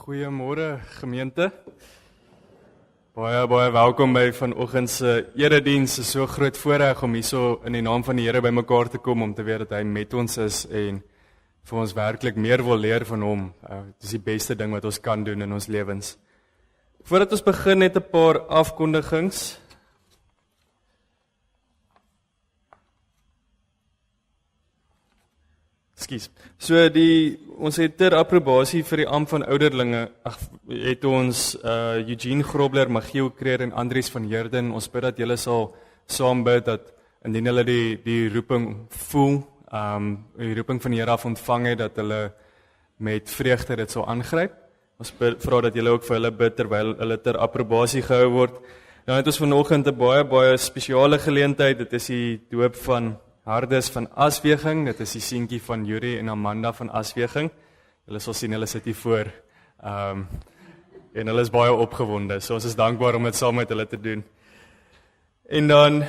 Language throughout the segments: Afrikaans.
Goeiemôre gemeente. Baie welkom by vanoggend se erediens. Dit is so groot voorreg om hierso in die naam van die Here bymekaar te kom om te weet dat hy met ons is en vir ons werklik meer wil leer van hom. Dit is die beste ding wat ons kan doen in ons lewens. Voordat ons begin net 'n paar afkondigings. So ons het ter approbasie vir die ampt van ouderlinge, het ons Eugene Grobler, Magiel Kreer en Andries van Heerden. Ons bid dat julle sal saam bid dat indien hulle die roeping voel, die roeping van die Here af ontvang het, dat hulle met vreugde dit sal aangryp. Ons vra dat julle ook vir hulle bid terwyl hulle ter approbasie gehou word. Dan het ons vanoggend 'n baie spesiale geleentheid. Dit is die doop van Hardes van Asweging, dit is die seentjie van Yuri en Amanda van Asweging. Julle sal sien, hulle sit hier voor. En hulle is baie opgewonde, so ons is dankbaar om dit saam met hulle te doen. En dan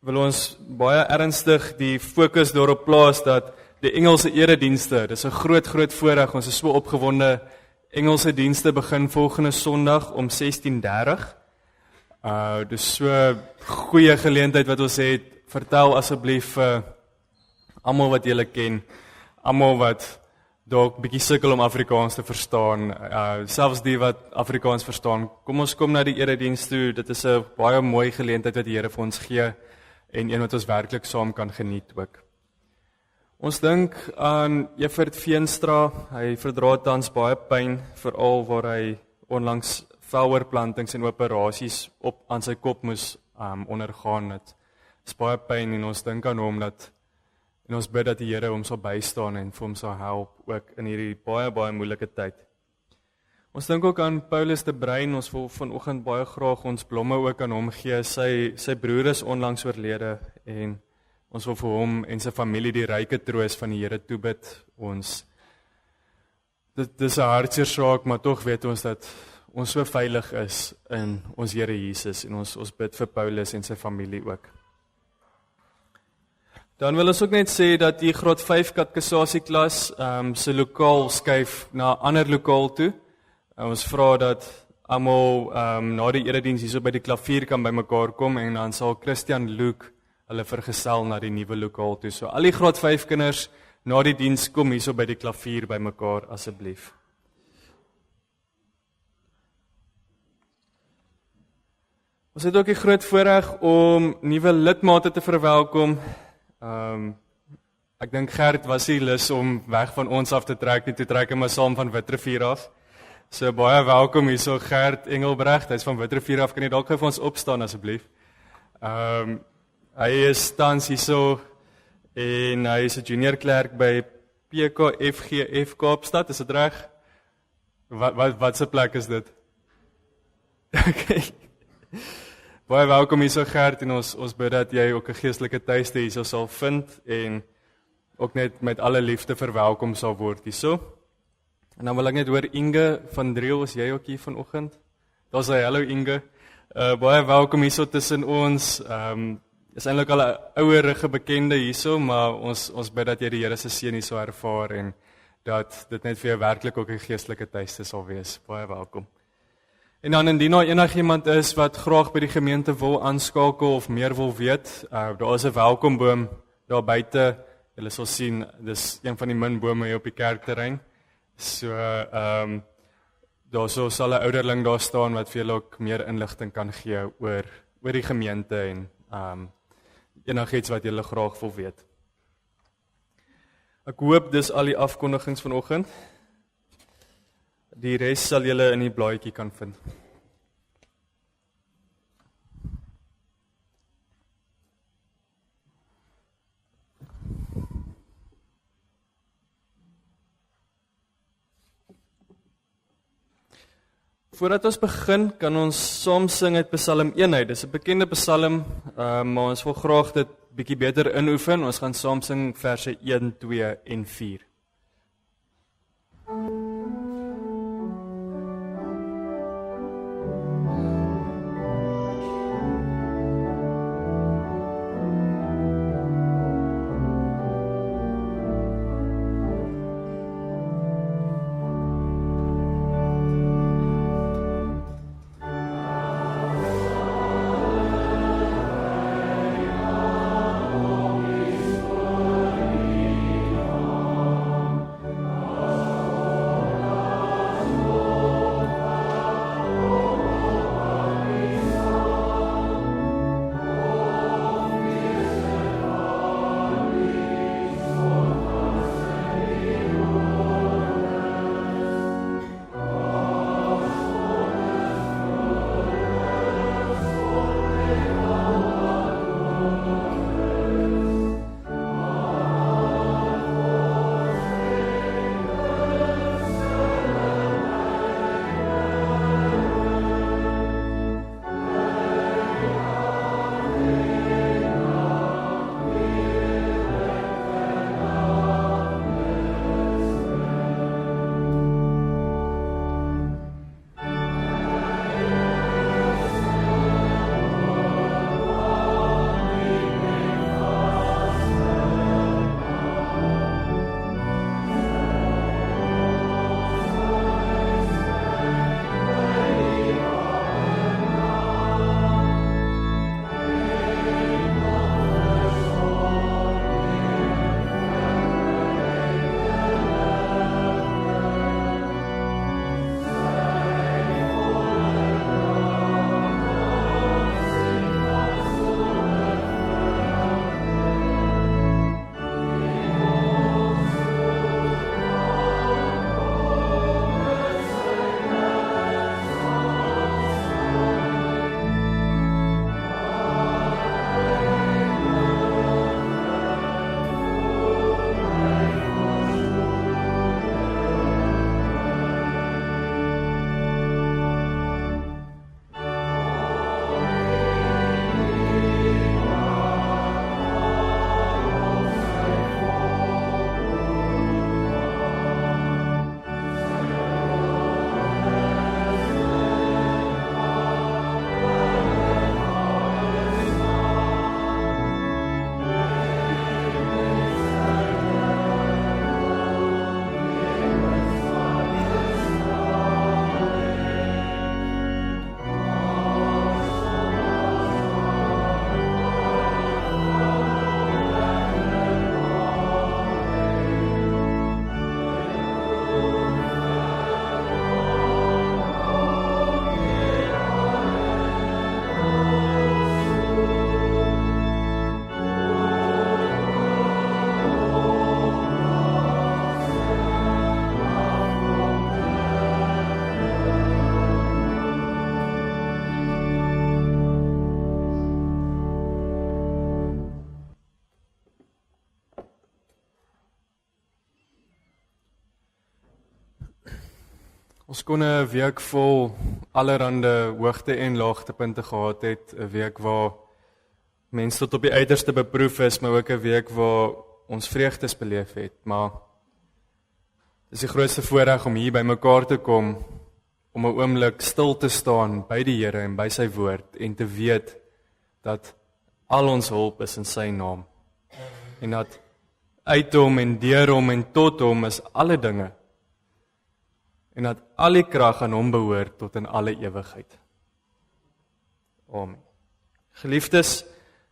wil ons baie ernstig die fokus daarop plaas dat die Engelse eredienste, dis 'n groot voorreg, ons is so opgewonde. Engelse dienste begin volgende Sondag om 16:30. Dus so goeie geleentheid wat ons het. Vertel asseblief almal wat julle ken, almal wat dalk bietjie sukkel om Afrikaans te verstaan, selfs die wat Afrikaans verstaan. Kom ons kom na die erediens toe. Dit is 'n baie mooi geleentheid wat die Here vir ons gee en een wat ons werklik saam kan geniet ook. Ons dink aan Evert Veenstra. Hy verdra tans baie pyn, veral waar hy onlangs veloorplantings en operasies aan sy kop moes ondergaan. Dit is baie pyn en ons dink aan hom en ons bid dat die Here hom sal bystaan en vir hom sal help ook in hierdie baie moeilike tyd. Ons dink ook aan Paulus de Bruin. Ons wil vanoggend baie graag ons blomme ook aan hom gee. Sy broer is onlangs oorlede en ons wil vir hom en sy familie die ryke troos van die Here toebid. Dit is 'n hartseer saak, maar tog weet ons dat ons so veilig is in ons Here Jesus en ons bid vir Paulus en sy familie ook. Dan wil ons ook net sê dat die graad 5 katekisasieklas se lokaal skuif na 'n ander lokaal toe. Ons vra dat almal na die erediens hierso by die klavier kan bymekaar kom en dan sal Christian Luke hulle vergesel na die nuwe lokaal toe. So al die graad 5 kinders na die diens kom hierso by die klavier bymekaar asseblief. Ons het ook die groot voorreg om nuwe lidmate te verwelkom. Ek dink Gert was nie lus om weg van ons af te trek nie, toe trek hy maar saam van Witrifuur af. So baie welkom hierso Gert Engelbrecht, hy's van Witrifuur af, kan jy dalk gou vir ons opstaan asseblief? Hy is tans hierso en hy is 'n junior klerk by PKFGF Kaapstad, is dit reg? Wat se plek is dit? Okay. Baie welkom hierso Gert en ons bid dat jy ook 'n geestelike tuiste hierso sal vind en ook net met alle liefde verwelkom sal word hierso. En dan wil ek net hoor Inge van Driel, is jy ook hier vanoggend? Daar's hy, hallo Inge. Baie welkom hierso tussen ons. Is eintlik al 'n ouerige bekende hierso, maar ons bid dat jy die Here se seën hierso ervaar en dat dit net vir jou werklik ook 'n geestelike tuiste sal wees. Baie welkom. En dan indien daar enigiemand is wat graag by die gemeente wil aanskakel of meer wil weet, daar is 'n welkomboom daar buite. Julle sal sien, dis een van die min bome hier op die kerkterrein. So daar sal 'n ouderling daar staan wat vir julle ook meer inligting kan gee oor die gemeente en enigiets wat julle graag wil weet. Ek hoop dis al die afkondigings vanoggend. Die res sal julle in die blaadjie kan vind. Voordat ons begin, kan ons saam sing uit Psalm 1. Dis 'n bekende psalm, maar ons wil graag dit bietjie beter inoefen. Ons gaan saam sing verse 1, 2 en 4. Ons kon 'n week vol allerhande hoogte en laagtepunte gehad het, 'n week waar mense tot op die uiterste beproef is, maar ook 'n week waar ons vreugdes beleef het, maar dis die grootste voorreg om hier by mekaar te kom, om 'n oomblik stil te staan by die Here en by sy woord en te weet dat al ons hulp is in sy naam en dat uit hom en deur hom en tot hom is alle dinge en dat al die krag aan hom behoort tot in alle ewigheid. Amen. Geliefdes,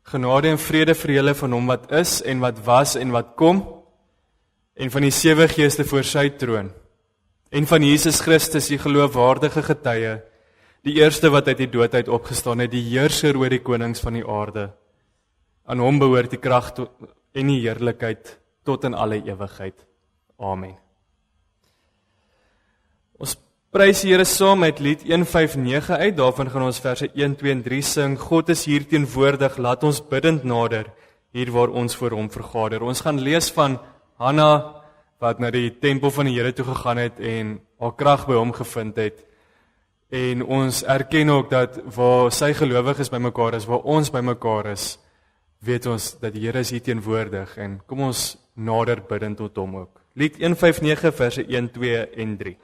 genade en vrede vir julle van hom wat is en wat was en wat kom, en van die 7 geeste voor sy troon, en van Jesus Christus, die geloofwaardige getuie, die eerste wat uit die dood uit opgestaan het, die heerser oor die konings van die aarde. Aan hom behoort die krag en die heerlikheid tot in alle ewigheid. Amen. Ons prys die Here saam met lied 159 uit, daarvan gaan ons verse 1, 2 en 3 sing. God is hier teenwoordig, laat ons biddend nader, hier waar ons voor hom vergader. Ons gaan lees van Hanna, wat na die tempel van die Here toe gegaan het en haar krag by hom gevind het. En ons erken ook dat waar sy gelowiges by mekaar is, waar ons by mekaar is, weet ons dat die Here is hier teenwoordig en kom ons nader biddend tot hom ook. Lied 159 verse 1, 2 en 3.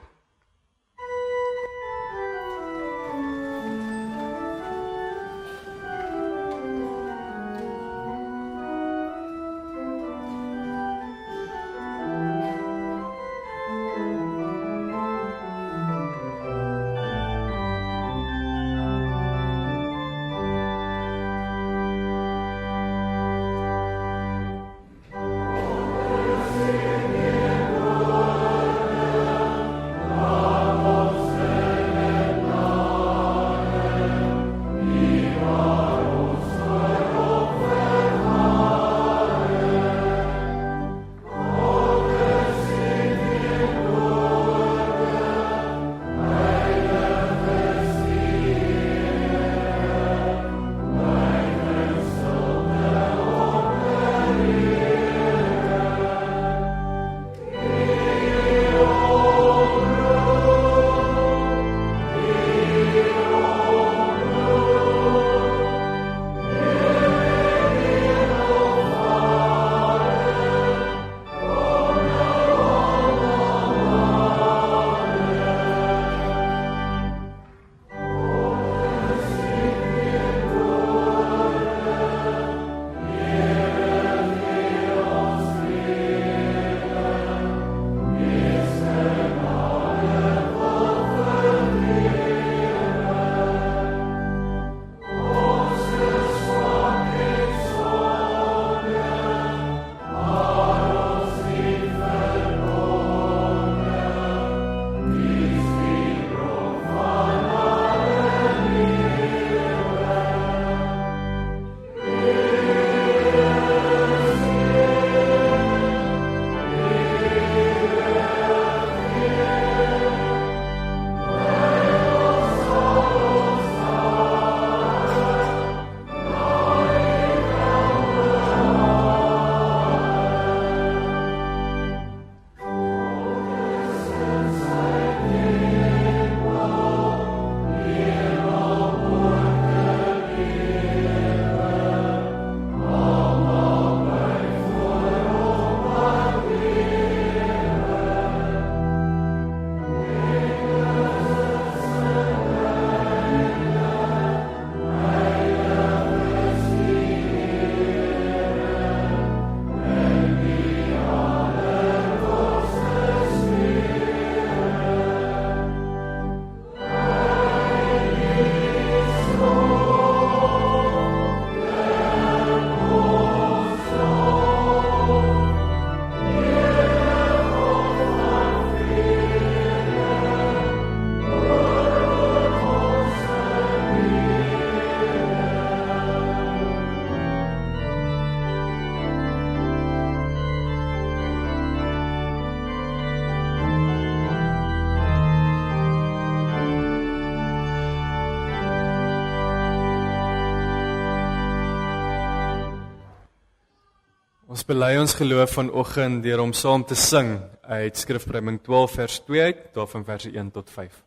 Ons bely ons geloof vanoggend deur om saam te sing uit Skrifbreuke 12 vers 2 uit, daarvan verse 1 tot 5.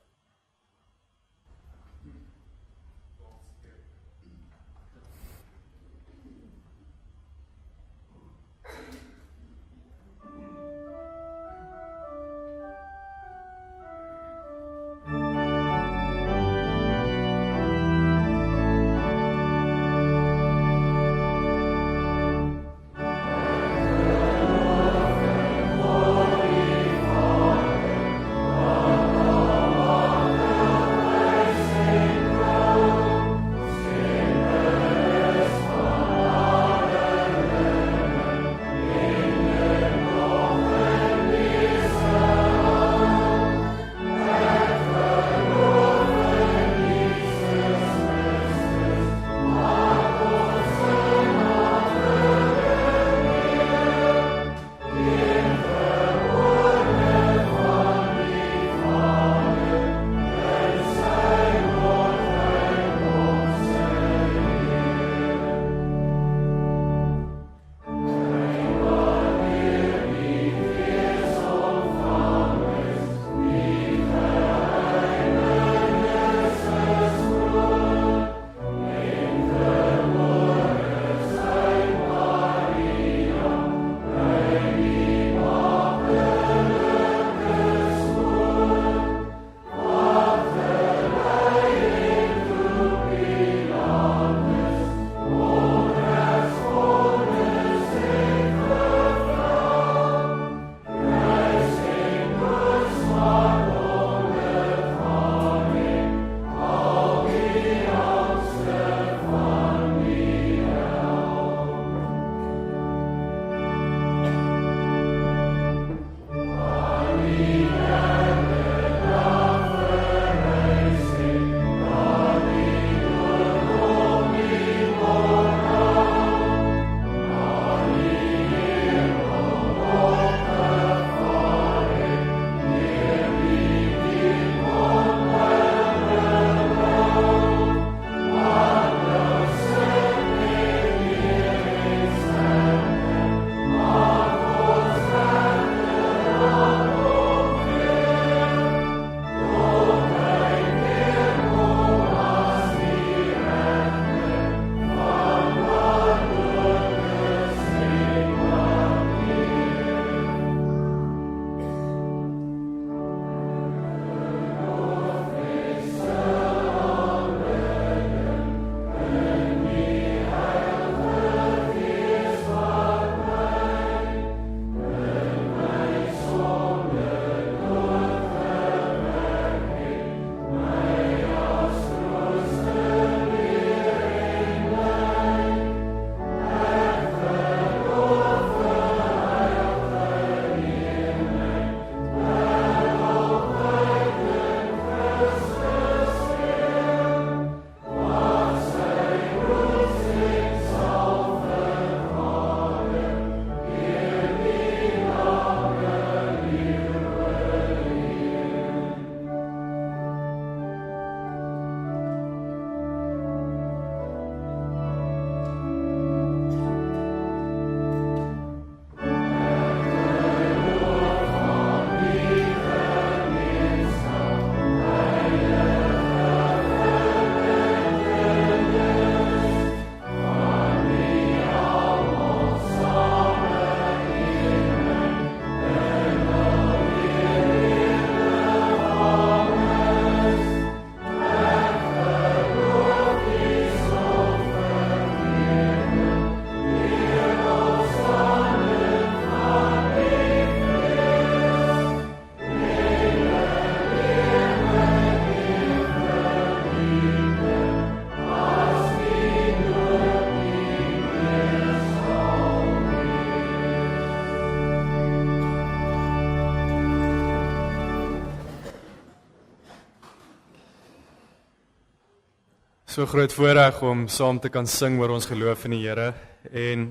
So groot voorreg om saam te kan sing oor ons geloof in die Here en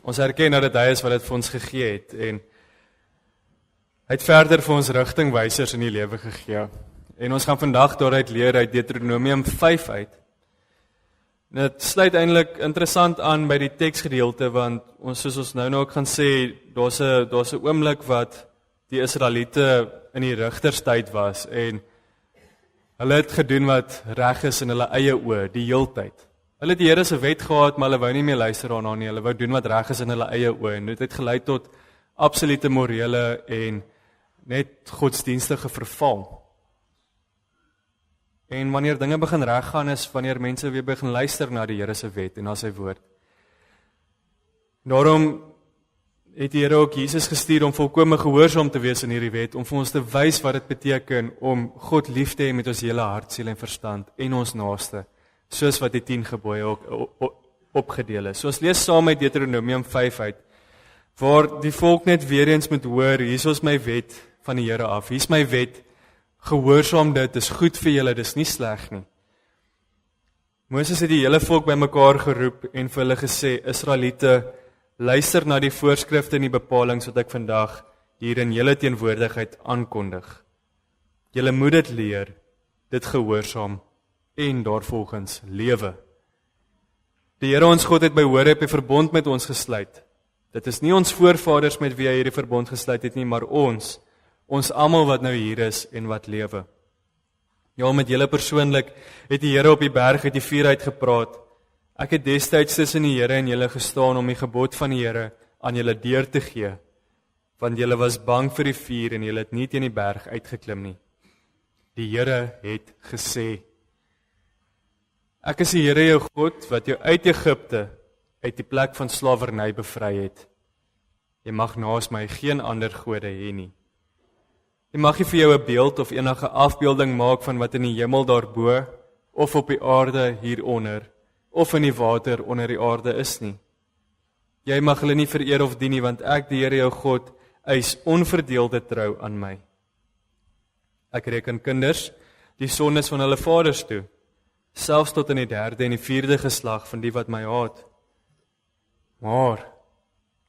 ons erken dat dit hy is wat dit vir ons gegee het en hy het verder vir ons rigtingwysers in die lewe gegee. En ons gaan vandag daaruit leer uit Deuteronomium 5 uit Dit sluit eintlik interessant aan by die teksgedeelte, want soos ons nou ook gaan sê, daar's 'n oomblik wat die Israeliete in die rigterstyd was en hulle het gedoen wat reg is in hulle eie oë die heeltyd. Hulle het die Here se wet gehad, maar hulle wou nie meer luister daarna nie. Hulle wou doen wat reg is in hulle eie oë en dit het gelei tot absolute morele en net godsdienstige verval. En wanneer dinge begin reggaan is wanneer mense weer begin luister na die Here se wet en na sy woord. Daarom het die Here ook Jesus gestuur om volkome gehoorsaam te wees in hierdie wet, om vir ons te wys wat dit beteken om God lief te hê met ons hele hart, siel en verstand en ons naaste, soos wat die 10 gebooie ook opgedeel is. So ons lees saam uit Deuteronomium 5 uit, waar die volk net weer eens moet hoor, hier is my wet van die Here af, hier is my wet, gehoorsaam dit, is goed vir julle, dis nie sleg nie. Moses het die hele volk bymekaar geroep en vir hulle gesê, Israeliete, luister na die voorskrifte en die bepalings wat ek vandag hier in julle teenwoordigheid aankondig. Julle moet dit leer, dit gehoorsaam en daarvolgens lewe. Die Here ons God het by Horeb 'n verbond met ons gesluit. Dit is nie ons voorvaders met wie hy hierdie verbond gesluit het nie, maar ons almal wat nou hier is en wat lewe. Ja, met julle persoonlik het die Here op die berg uit die vuur uit gepraat. Ek het destyds tussen die Here en julle gestaan om die gebod van die Here aan julle deur te gee, want julle was bang vir die vuur en julle het nie teen die berg uitgeklim nie. Die Here het gesê, ek is die Here jou God wat jou uit Egipte, uit die plek van slawerny bevry het. Jy mag naas my geen ander gode hê nie. Jy mag nie vir jou 'n beeld of enige afbeelding maak van wat in die hemel daarbo, of op die aarde hieronder, of in die water onder die aarde is nie. Jy mag hulle nie vereer of dien nie, want ek, die Here jou God, eis onverdeelde trou aan my. Ek reken kinders die sondes van hulle vaders toe, selfs tot in die 3de en die 4de geslag van die wat my haat. Maar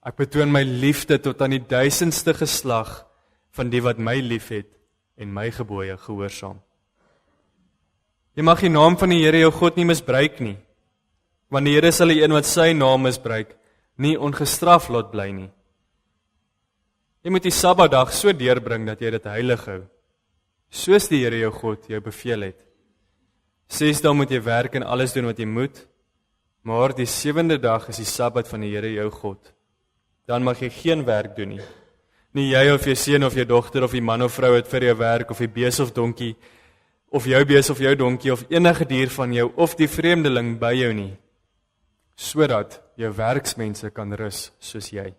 ek betoon my liefde tot aan die 1000ste geslag van die wat my liefhet en my gebooie gehoorsaam. Jy mag die naam van die Here jou God nie misbruik nie, want die Here sal die een wat sy naam misbruik, nie ongestraf laat bly nie. Jy moet die Sabbatdag so deurbring dat jy dit heilig hou, soos die Here jou God jou beveel het. 6 dae moet jy werk en alles doen wat jy moet, maar die 7de dag is die Sabbat van die Here jou God. Dan mag jy geen werk doen nie. Nie jy of jou seun of jou dogter of die man of vrou het vir jou werk, of die bees of donkie, of jou bees of jou donkie, of enige dier van jou, of die vreemdeling by jou nie, sodat jou werksmense kan rus soos jy.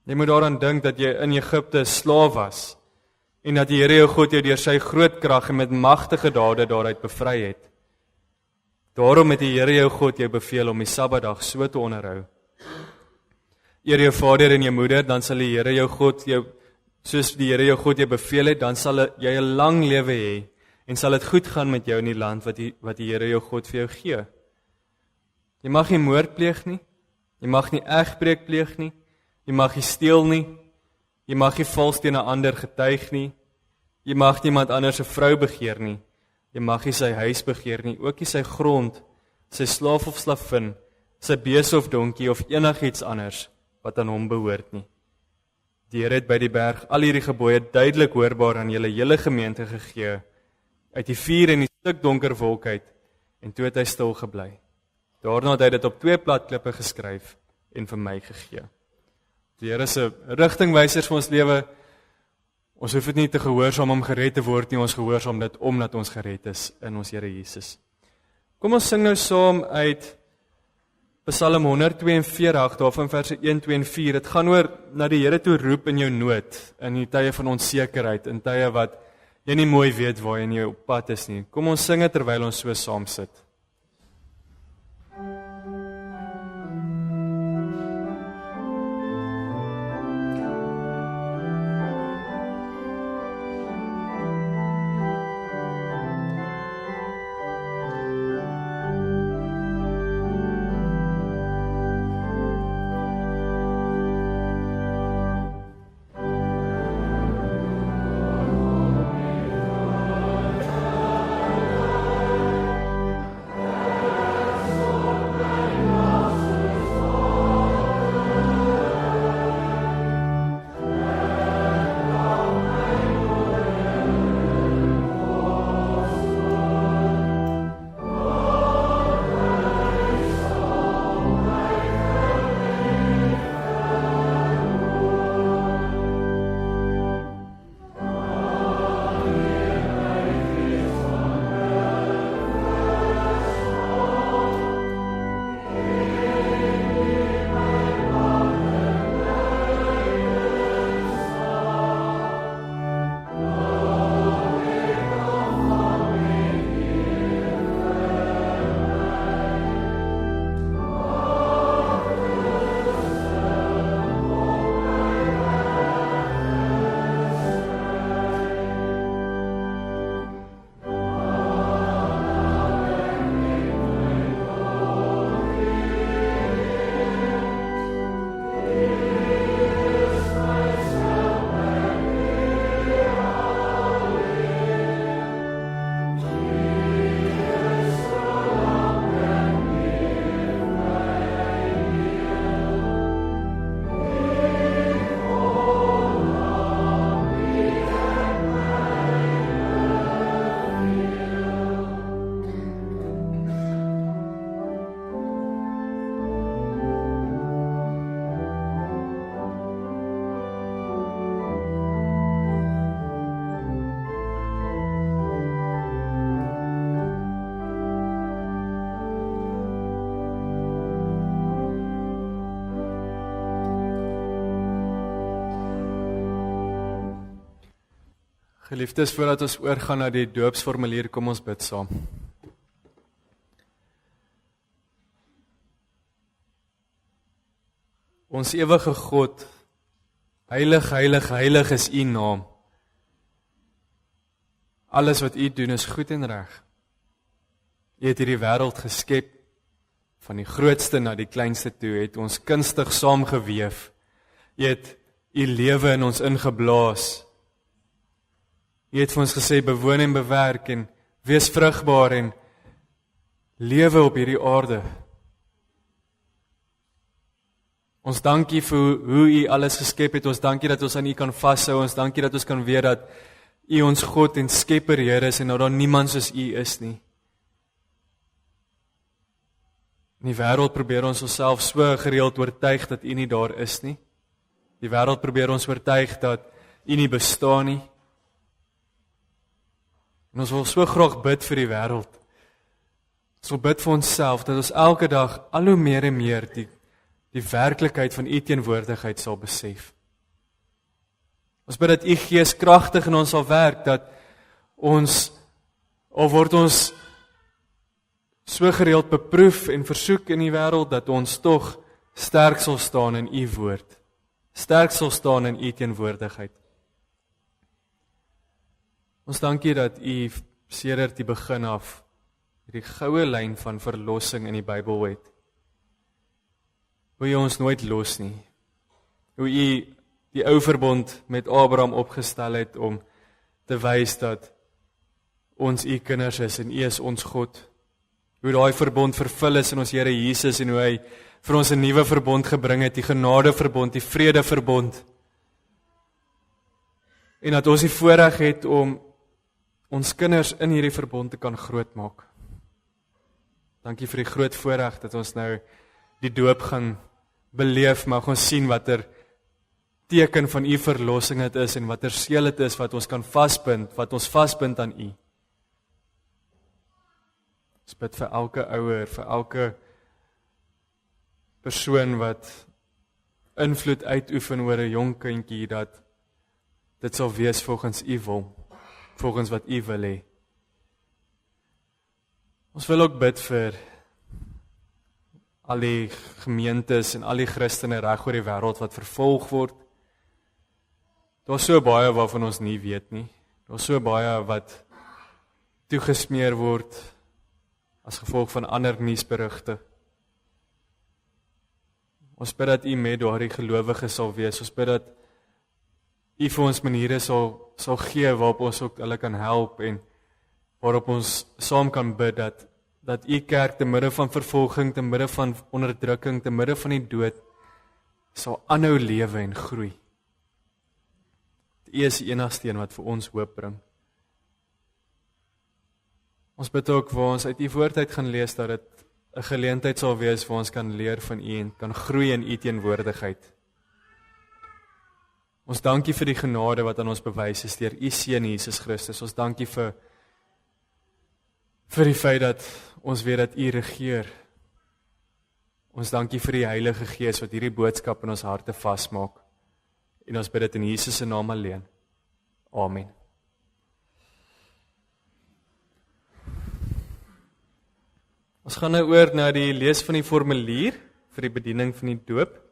Jy moet daaraan dink dat jy in Egipte slaaf was, en dat die Here jou God jou deur sy groot krag en met magtige dade daaruit bevry het. Daarom het die Here jou God jou beveel om die Sabbatdag so te onderhou. Eer jou vader en jou moeder, dan sal die Here jou God jou, soos die Here jou God jou beveel het, dan sal jy 'n lang lewe hê, en sal dit goed gaan met jou in die land wat die Here jou God vir jou gee. Jy mag nie moord pleeg nie, jy mag nie egbreek pleeg nie, jy mag nie steel nie, jy mag nie vals teen 'n ander getuig nie, jy mag niemand anders se vrou begeer nie, jy mag nie sy huis begeer nie, ook nie sy grond, sy slaaf of slavin, sy bees of donkie of enigiets anders wat aan hom behoort nie. Die Here het by die berg al hierdie gebooie duidelik hoorbaar aan julle hele gemeente gegee, uit die vuur en die stik donker wolk uit, en toe het hy stil gebly. Daarna het hy dit op 2 platklippe geskryf en vir my gegee. Die Here is 'n rigtingwysers vir ons lewe. Ons hoef dit nie te gehoorsaam om gered te word nie, ons gehoorsaam dit omdat ons gered is in ons Here Jesus. Kom ons sing nou saam uit Psalm 142, daarvan verse 1, 2 en 4. Dit gaan oor na die Here toe roep in jou nood, in die tye van onsekerheid, in tye wat jy nie mooi weet waar jy in jou pad is nie. Kom ons sing terwyl ons so saam sit. Geliefdes, voordat ons oorgaan na die doopsformulier, kom ons bid saam. Ons ewige God, heilig, heilig, heilig is U naam. Alles wat U doen is goed en reg. U het hierdie wêreld geskep, van die grootste na die kleinste toe, het ons kunstig saamgeweef. U het U lewe in ons ingeblaas. U het vir ons gesê, bewoon en bewerk en wees vrugbaar en lewe op hierdie aarde. Ons dankie vir hoe U alles geskep het, ons dankie dat ons aan U kan vashou, ons dankie dat ons kan weet dat U ons God en Skepper Here is en dat daar niemand soos U is nie. In die wêreld probeer ons onsself so gereeld oortuig dat U nie daar is nie. Die wêreld probeer ons oortuig dat U nie bestaan nie. En ons wil so graag bid vir die wêreld. Ons wil bid vir onsself, dat ons elke dag al hoe meer en meer die werklikheid van U teenwoordigheid sal besef. Ons bid dat U Gees kragtig in ons sal werk, dat ons, al word ons so gereeld beproef en versoek in die wêreld, dat ons tog sterk sal staan in U woord. Sterk sal staan in U teenwoordigheid. Ons dankie dat U sedert die begin af die goue lyn van verlossing in die Bybel het. Hoe U ons nooit los nie. Hoe U die ou verbond met Abraham opgestel het om te wys dat ons U kinders is en U is ons God. Hoe daai verbond vervul is in ons Here Jesus en hoe Hy vir ons 'n nuwe verbond gebring het, die genadeverbond, die vredeverbond. En dat ons die voorreg het om ons kinders in hierdie verbond te kan grootmaak. Dankie vir die groot voorreg dat ons nou die doop gaan beleef, mag ons sien watter teken van U verlossing dit is en watter seël dit is wat ons kan vasbind, wat ons vasbind aan U. Ons bid vir elke ouer, vir elke persoon wat invloed uitoefen oor 'n jong kindjie, dat dit sal wees volgens U wil, volgens wat U wil hê. Ons wil ook bid vir al die gemeentes en al die Christene reg oor die wêreld wat vervolg word. Daar's so baie waarvan ons nie weet nie. Daar's so baie wat toegesmeer word as gevolg van ander nuusberigte. Ons bid dat U met daardie gelowiges sal wees. Ons bid dat U vir ons maniere sal gee waarop ons ook hulle kan help en waarop ons saam kan bid dat U kerk te midde van vervolging, te midde van onderdrukking, te midde van die dood sal aanhou lewe en groei. U is die enigste een wat vir ons hoop bring. Ons bid ook waar ons uit U woord uit gaan lees dat dit 'n geleentheid sal wees waar ons kan leer van U en kan groei in U teenwoordigheid. Ons dankie vir die genade wat aan ons bewys is deur U Seun Jesus Christus. Ons dankie vir die feit dat ons weet dat U regeer. Ons dankie vir die Heilige Gees wat hierdie boodskap in ons harte vasmaak. En ons bid dit in Jesus se naam alleen. Amen. Ons gaan nou oor na die lees van die formulier vir die bediening van die doop.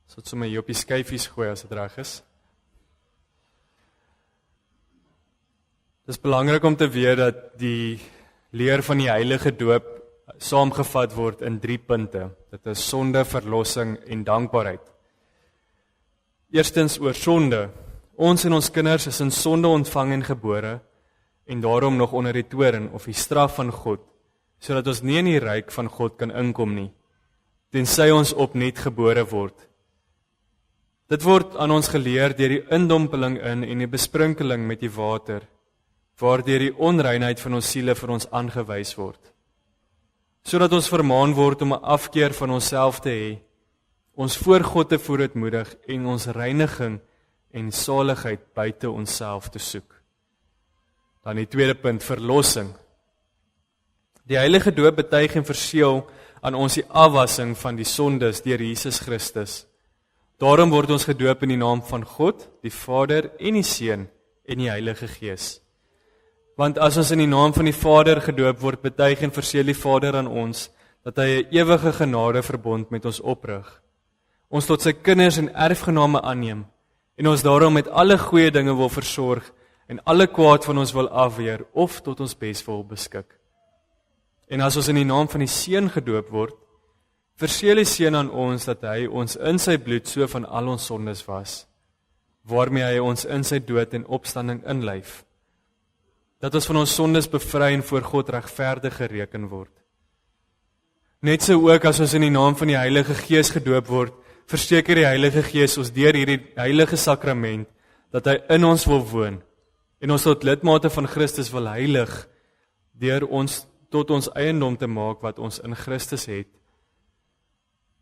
Ons het sommer hier op die skyfies gooi as dit reg is. Dit is belangrik om te weet dat die leer van die heilige doop saamgevat word in 3 punte. Dit is sonde, verlossing en dankbaarheid. Eerstens oor sonde. Ons en ons kinders is in sonde ontvang en gebore en daarom nog onder die toorn of die straf van God, sodat ons nie in die ryk van God kan inkom nie, tensy ons opnuut gebore word. Dit word aan ons geleer deur die indompeling in en die besprinkeling met die water, waardeur die onreinheid van ons siele vir ons aangewys word, sodat ons vermaan word om 'n afkeer van onsself te hê, ons voor God te verootmoedig en ons reiniging en saligheid buite onsself te soek. Dan die tweede punt, verlossing. Die heilige doop betuig en verseël aan ons die afwassing van die sondes deur Jesus Christus. Daarom word ons gedoop in die naam van God, die Vader en die Seun en die Heilige Gees. Want as ons in die naam van die Vader gedoop word, betuig en verseël die Vader aan ons, dat hy 'n ewige genadeverbond met ons oprig, ons tot sy kinders en erfgename aanneem, en ons daarom met alle goeie dinge wil versorg, en alle kwaad van ons wil afweer, of tot ons bes wil beskik. En as ons in die naam van die Seun gedoop word, verseël die Seun aan ons, dat hy ons in sy bloed so van al ons sondes was, waarmee hy ons in sy dood en opstanding inlyf, dat ons van ons sondes bevry en voor God regverdig gereken word. Net so ook as ons in die naam van die Heilige Gees gedoop word, verseker die Heilige Gees ons deur hierdie heilige sakrament, dat hy in ons wil woon, en ons tot lidmate van Christus wil heilig, deur ons tot ons eiendom te maak wat ons in Christus het,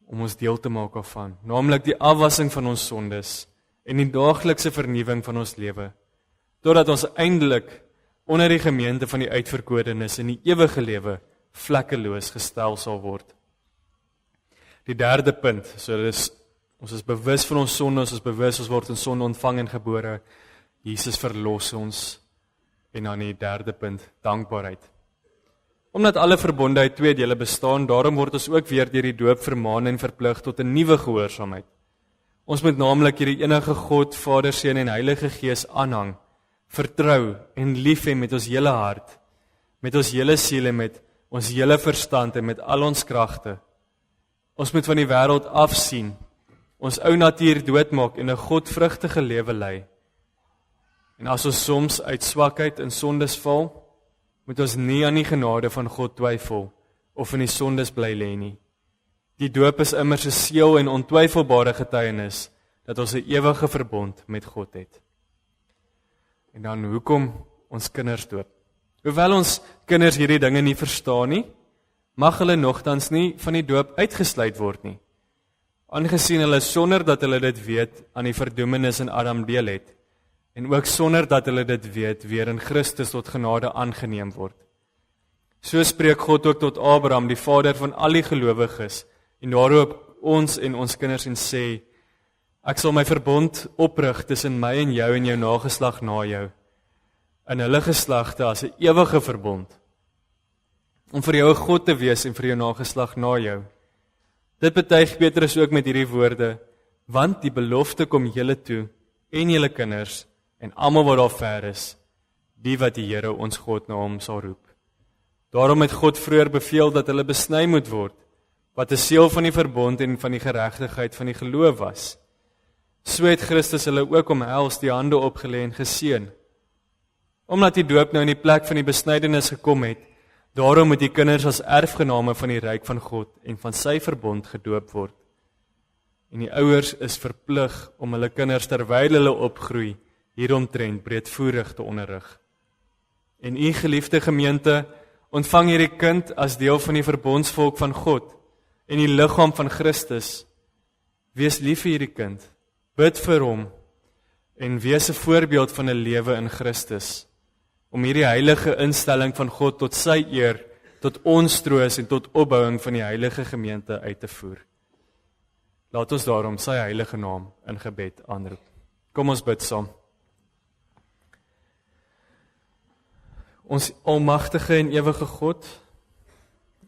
om ons deel te maak daarvan, naamlik die afwassing van ons sondes, en die daaglikse vernuwing van ons lewe, totdat ons eindelik onder die gemeente van die uitverkorenes in die ewige lewe vlekkeloos gestel sal word. Die derde punt, so dis, ons is bewus van ons sonde, ons is bewus, ons word in sonde ontvang en gebore, Jesus verlos ons, en dan die derde punt, dankbaarheid. Omdat alle verbonde uit twee dele bestaan, daarom word ons ook weer deur die doop vermaan en verplig tot 'n nuwe gehoorsaamheid. Ons moet naamlik hierdie enige God, Vader, Seun en Heilige Gees aanhang, vertrou en lief hê met ons hele hart, met ons hele siel en met ons hele verstand en met al ons kragte. Ons moet van die wêreld afsien, ons ou natuur doodmaak en 'n godvrugtige lewe lei. En as ons soms uit swakheid in sondes val, moet ons nie aan die genade van God twyfel of in die sondes bly lê nie. Die doop is immers 'n seël en ontwyfelbare getuienis dat ons 'n ewige verbond met God het. En dan hoekom ons kinders doop? Hoewel ons kinders hierdie dinge nie verstaan nie, mag hulle nogtans nie van die doop uitgesluit word nie. Aangesien hulle sonder dat hulle dit weet aan die verdoemenis in Adam deel het, en ook sonder dat hulle dit weet weer in Christus tot genade aangeneem word. So spreek God ook tot Abraham, die vader van al die gelowiges, en daarop ons en ons kinders en sê, ek sal my verbond oprig tussen my en jou nageslag na jou, in hulle geslagte as 'n ewige verbond, om vir jou 'n God te wees en vir jou nageslag na jou. Dit betuig Petrus ook met hierdie woorde, want die belofte kom julle toe, en julle kinders, en almal wat daar ver is, die wat die Here ons God na hom sal roep. Daarom het God vroeër beveel dat hulle besny moet word, wat 'n seël van die verbond en van die geregtigheid van die geloof was. So het Christus hulle ook omhels, die hande opgelê en geseën. Omdat die doop nou in die plek van die besnydenis gekom het, daarom moet die kinders as erfgename van die ryk van God en van sy verbond gedoop word. En die ouers is verplig om hulle kinders terwyl hulle opgroei, hieromtrent breedvoerig te onderrig. En u geliefde gemeente, ontvang hierdie kind as deel van die verbondsvolk van God en die liggaam van Christus. Wees lief vir hierdie kind, bid vir hom en wees 'n voorbeeld van 'n lewe in Christus, om hierdie heilige instelling van God tot sy eer, tot ons troos en tot opbouing van die heilige gemeente uit te voer. Laat ons daarom sy heilige naam in gebed aanroep. Kom ons bid saam. Ons almagtige en ewige God,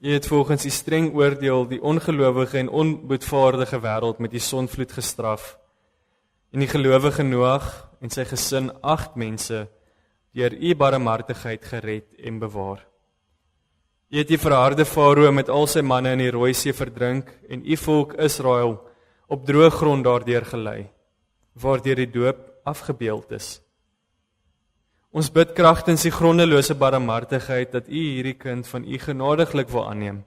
U het volgens U streng oordeel die ongelowige en onboetvaardige wêreld met die sonvloed gestraf, en die gelowige Noag en sy gesin 8 mense deur U barmhartigheid gered en bewaar. U het die verharde Farao met al sy manne in die Rooi See verdrink en U volk Israel op droë grond daardeur gelei, waardeur die doop afgebeeld is. Ons bid kragtens die grondelose barmhartigheid dat U hierdie kind van U genadiglik wil aanneem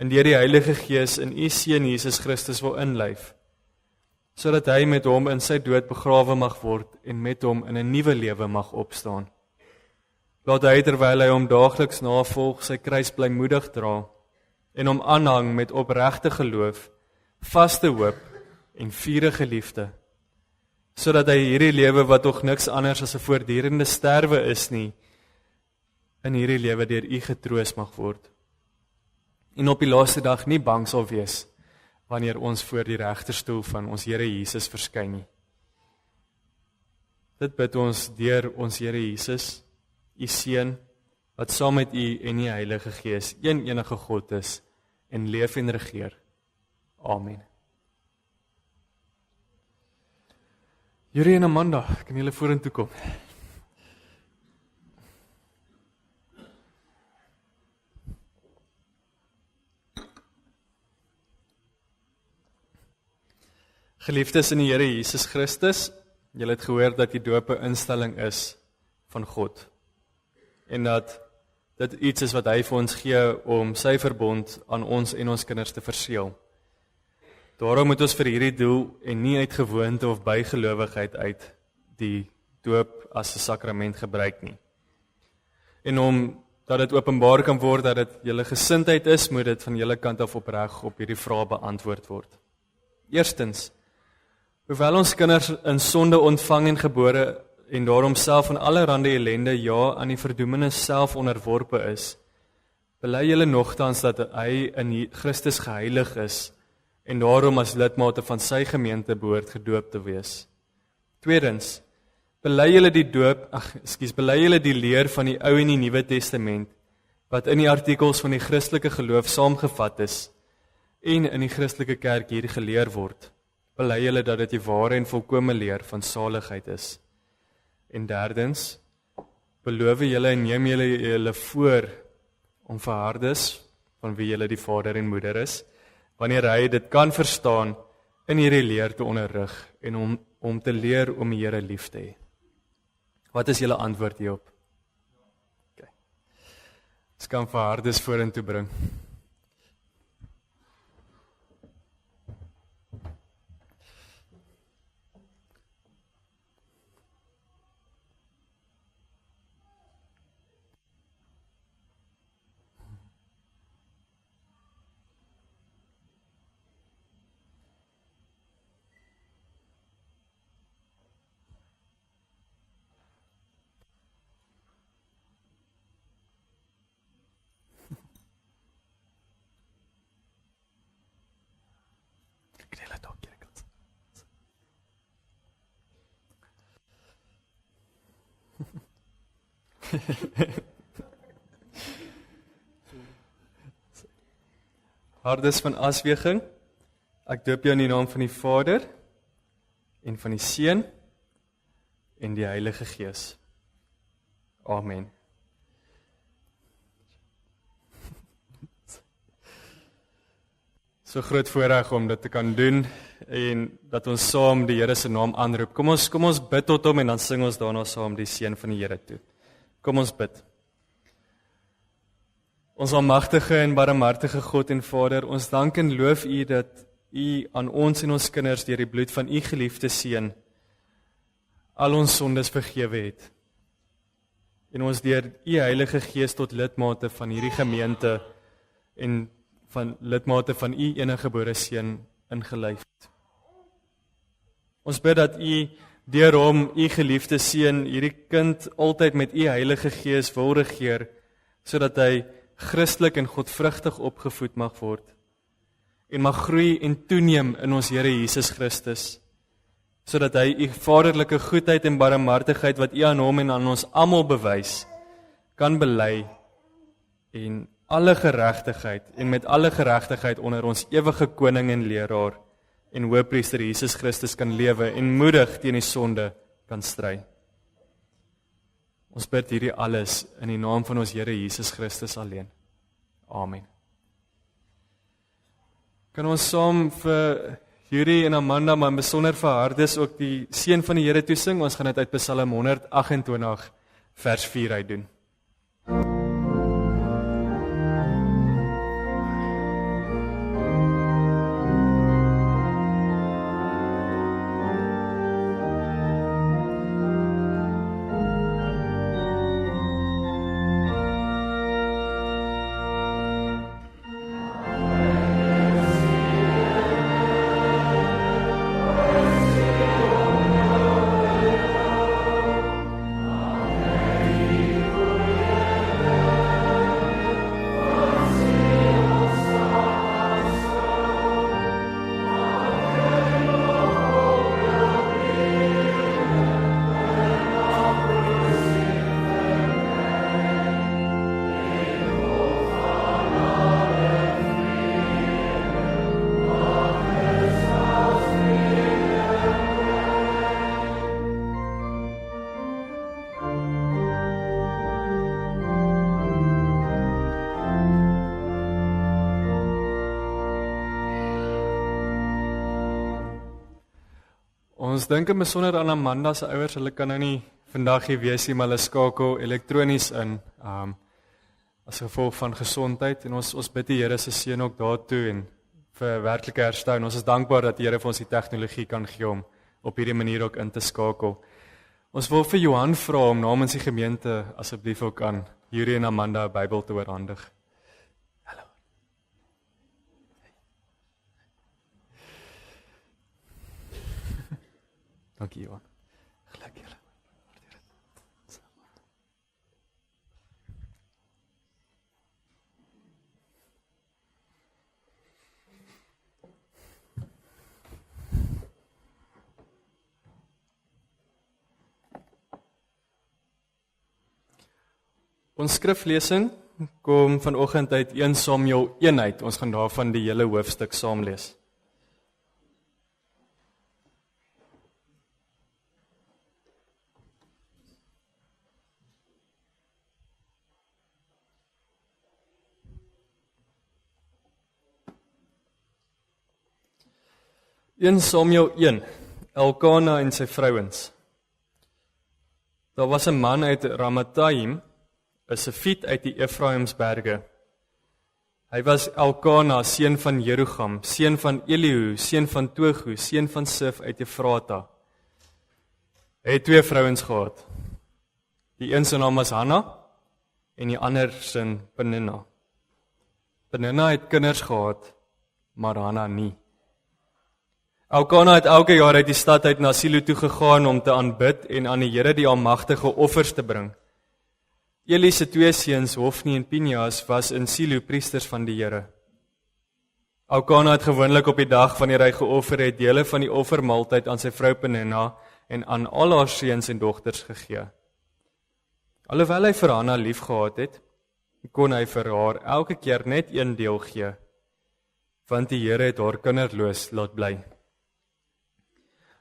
en deur die Heilige Gees in U Seun Jesus Christus wil inlyf, sodat hy met hom in sy dood begrawe mag word en met hom in 'n nuwe lewe mag opstaan. Laat hy terwyl hy hom daagliks navolg sy kruis blymoedig dra en hom aanhang met opregte geloof, vaste hoop en vurige liefde, sodat hy hierdie lewe wat tog niks anders as 'n voortdurende sterwe is nie, in hierdie lewe deur U getroos mag word. En op die laaste dag nie bang sal wees wanneer ons voor die regterstoel van ons Here Jesus verskyn nie. Dit bid ons deur ons Here Jesus, U Seun, wat saam met U en die Heilige Gees een enige God is en leef en regeer. Amen. Yuri en Amanda, kan julle vorentoe kom? Geliefdes in die Here Jesus Christus, julle het gehoor dat die doop 'n instelling is van God. En dat dit iets is wat hy vir ons gee om sy verbond aan ons en ons kinders te verseël. Daarom moet ons vir hierdie doel en nie uit gewoonte of bygelowigheid uit die doop as 'n sakrament gebruik nie. En omdat dit openbaar kan word dat dit julle gesindheid is, moet dit van julle kant af opreg op hierdie vrae beantwoord word. Eerstens, hoewel ons kinders in sonde ontvang en gebore en daarom self aan allerhande ellende, ja, aan die verdoemenis self onderworpe is, bely julle nogtans dat hy in Christus geheilig is en daarom as lidmate van sy gemeente behoort gedoop te wees. Tweedens, bely julle die leer van die Ou en die Nuwe Testament, wat in die artikels van die Christelike geloof saamgevat is en in die Christelike kerk hier geleer word. Bely julle dat dit die ware en volkome leer van saligheid is. En derdens, beloof julle en neem julle voor om vir Hardes, van wie julle die vader en moeder is, wanneer hy dit kan verstaan, in hierdie leer te onderrig en om te leer om die Here lief te hê. Wat is julle antwoord hierop? Okay. Ons kan vir Hardes vorentoe bring. Hardes van Asweging, ek doop jou in die naam van die Vader en van die Seun en die Heilige Gees. Amen. So groot voorreg om dit te kan doen en dat ons saam die Here se naam aanroep. Kom ons bid tot hom en dan sing ons daarna saam die seën van die Here toe. Kom ons bid. Ons almagtige en barmhartige God en Vader, ons dank en loof U dat U aan ons en ons kinders deur die bloed van U geliefde Seun al ons sondes vergewe het. En ons deur U Heilige Gees tot lidmate van hierdie gemeente en van lidmate van U eniggebore Seun ingelei het. Ons bid dat U deur hom, U geliefde Seun, hierdie kind altyd met U Heilige Gees wil regeer, sodat hy Christelik en godvrugtig opgevoed mag word en mag groei en toeneem in ons Here Jesus Christus, sodat hy U vaderlike goedheid en barmhartigheid wat U aan hom en aan ons almal bewys, kan bely en alle geregtigheid en met alle geregtigheid onder ons ewige koning en leraar en hoëpriester Jesus Christus kan lewe en moedig teen die sonde kan stry. Ons bid hierdie alles in die naam van ons Here Jesus Christus alleen. Amen. Kan ons saam vir Yuri en Amanda, maar besonder vir Hardes ook die seën van die Here toesing? Ons gaan dit uit Psalm 128 vers 4 uit doen. Ons dink in besonder aan Amanda se ouers, hulle kan nou nie vandag hier wees nie, maar hulle skakel elektronies in, as gevolg van gesondheid, en ons bid die Here se seën ook daartoe, en vir werklike herstel, en ons is dankbaar dat die Here vir ons die tegnologie kan gee om op hierdie manier ook in te skakel. Ons wil vir Johan vra om namens die gemeente asseblief ook aan Yuri en Amanda 'n Bybel te oorhandig. Hallo. Dankie Johan. Geluk julle. Ons skriflesing kom vanoggend uit 1 Samuel 1 uit. Ons gaan daarvan die hele hoofstuk saam lees. In Samuel 1, Elkana en sy vrouens. Daar was 'n man uit Ramathaim, 'n Sefiet uit die Efraimsberge. Hy was Elkana, seun van Jerugam, seun van Elihu, seun van Togu, seun van Sif uit Efrata. Hy het 2 vrouens gehad. Die een se naam was Hanna en die ander se Peninna. Peninna het kinders gehad, maar Hanna nie. Elkana het elke jaar uit die stad uit na Silo toe gegaan om te aanbid en aan die Here die Almagtige offers te bring. Eli se 2 seuns, Hofni en Pinjas, was in Silo priesters van die Here. Elkana het gewoonlik op die dag wanneer hy geoffer het, dele van die offermaaltyd aan sy vrou Peninna en aan al haar seuns en dogters gegee. Alhoewel hy vir Hanna liefgehad het, kon hy vir haar elke keer net 1 deel gee, want die Here het haar kinderloos laat bly.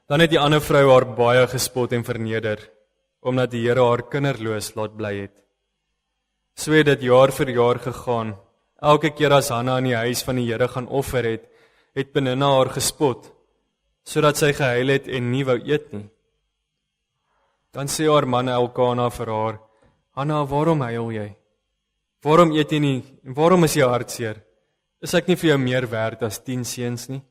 Dan het die ander vrou haar baie gespot en verneder, omdat die Here haar kinderloos laat bly het. So het dit jaar vir jaar gegaan. Elke keer as Hanna in die huis van die Here gaan offer het, het Peninna haar gespot, sodat sy gehuil het en nie wou eet nie. Dan sê haar man Elkana vir haar, Hanna, waarom huil jy? Waarom eet jy nie? En waarom is jy hartseer? Is ek nie vir jou meer werd as 10 seuns nie?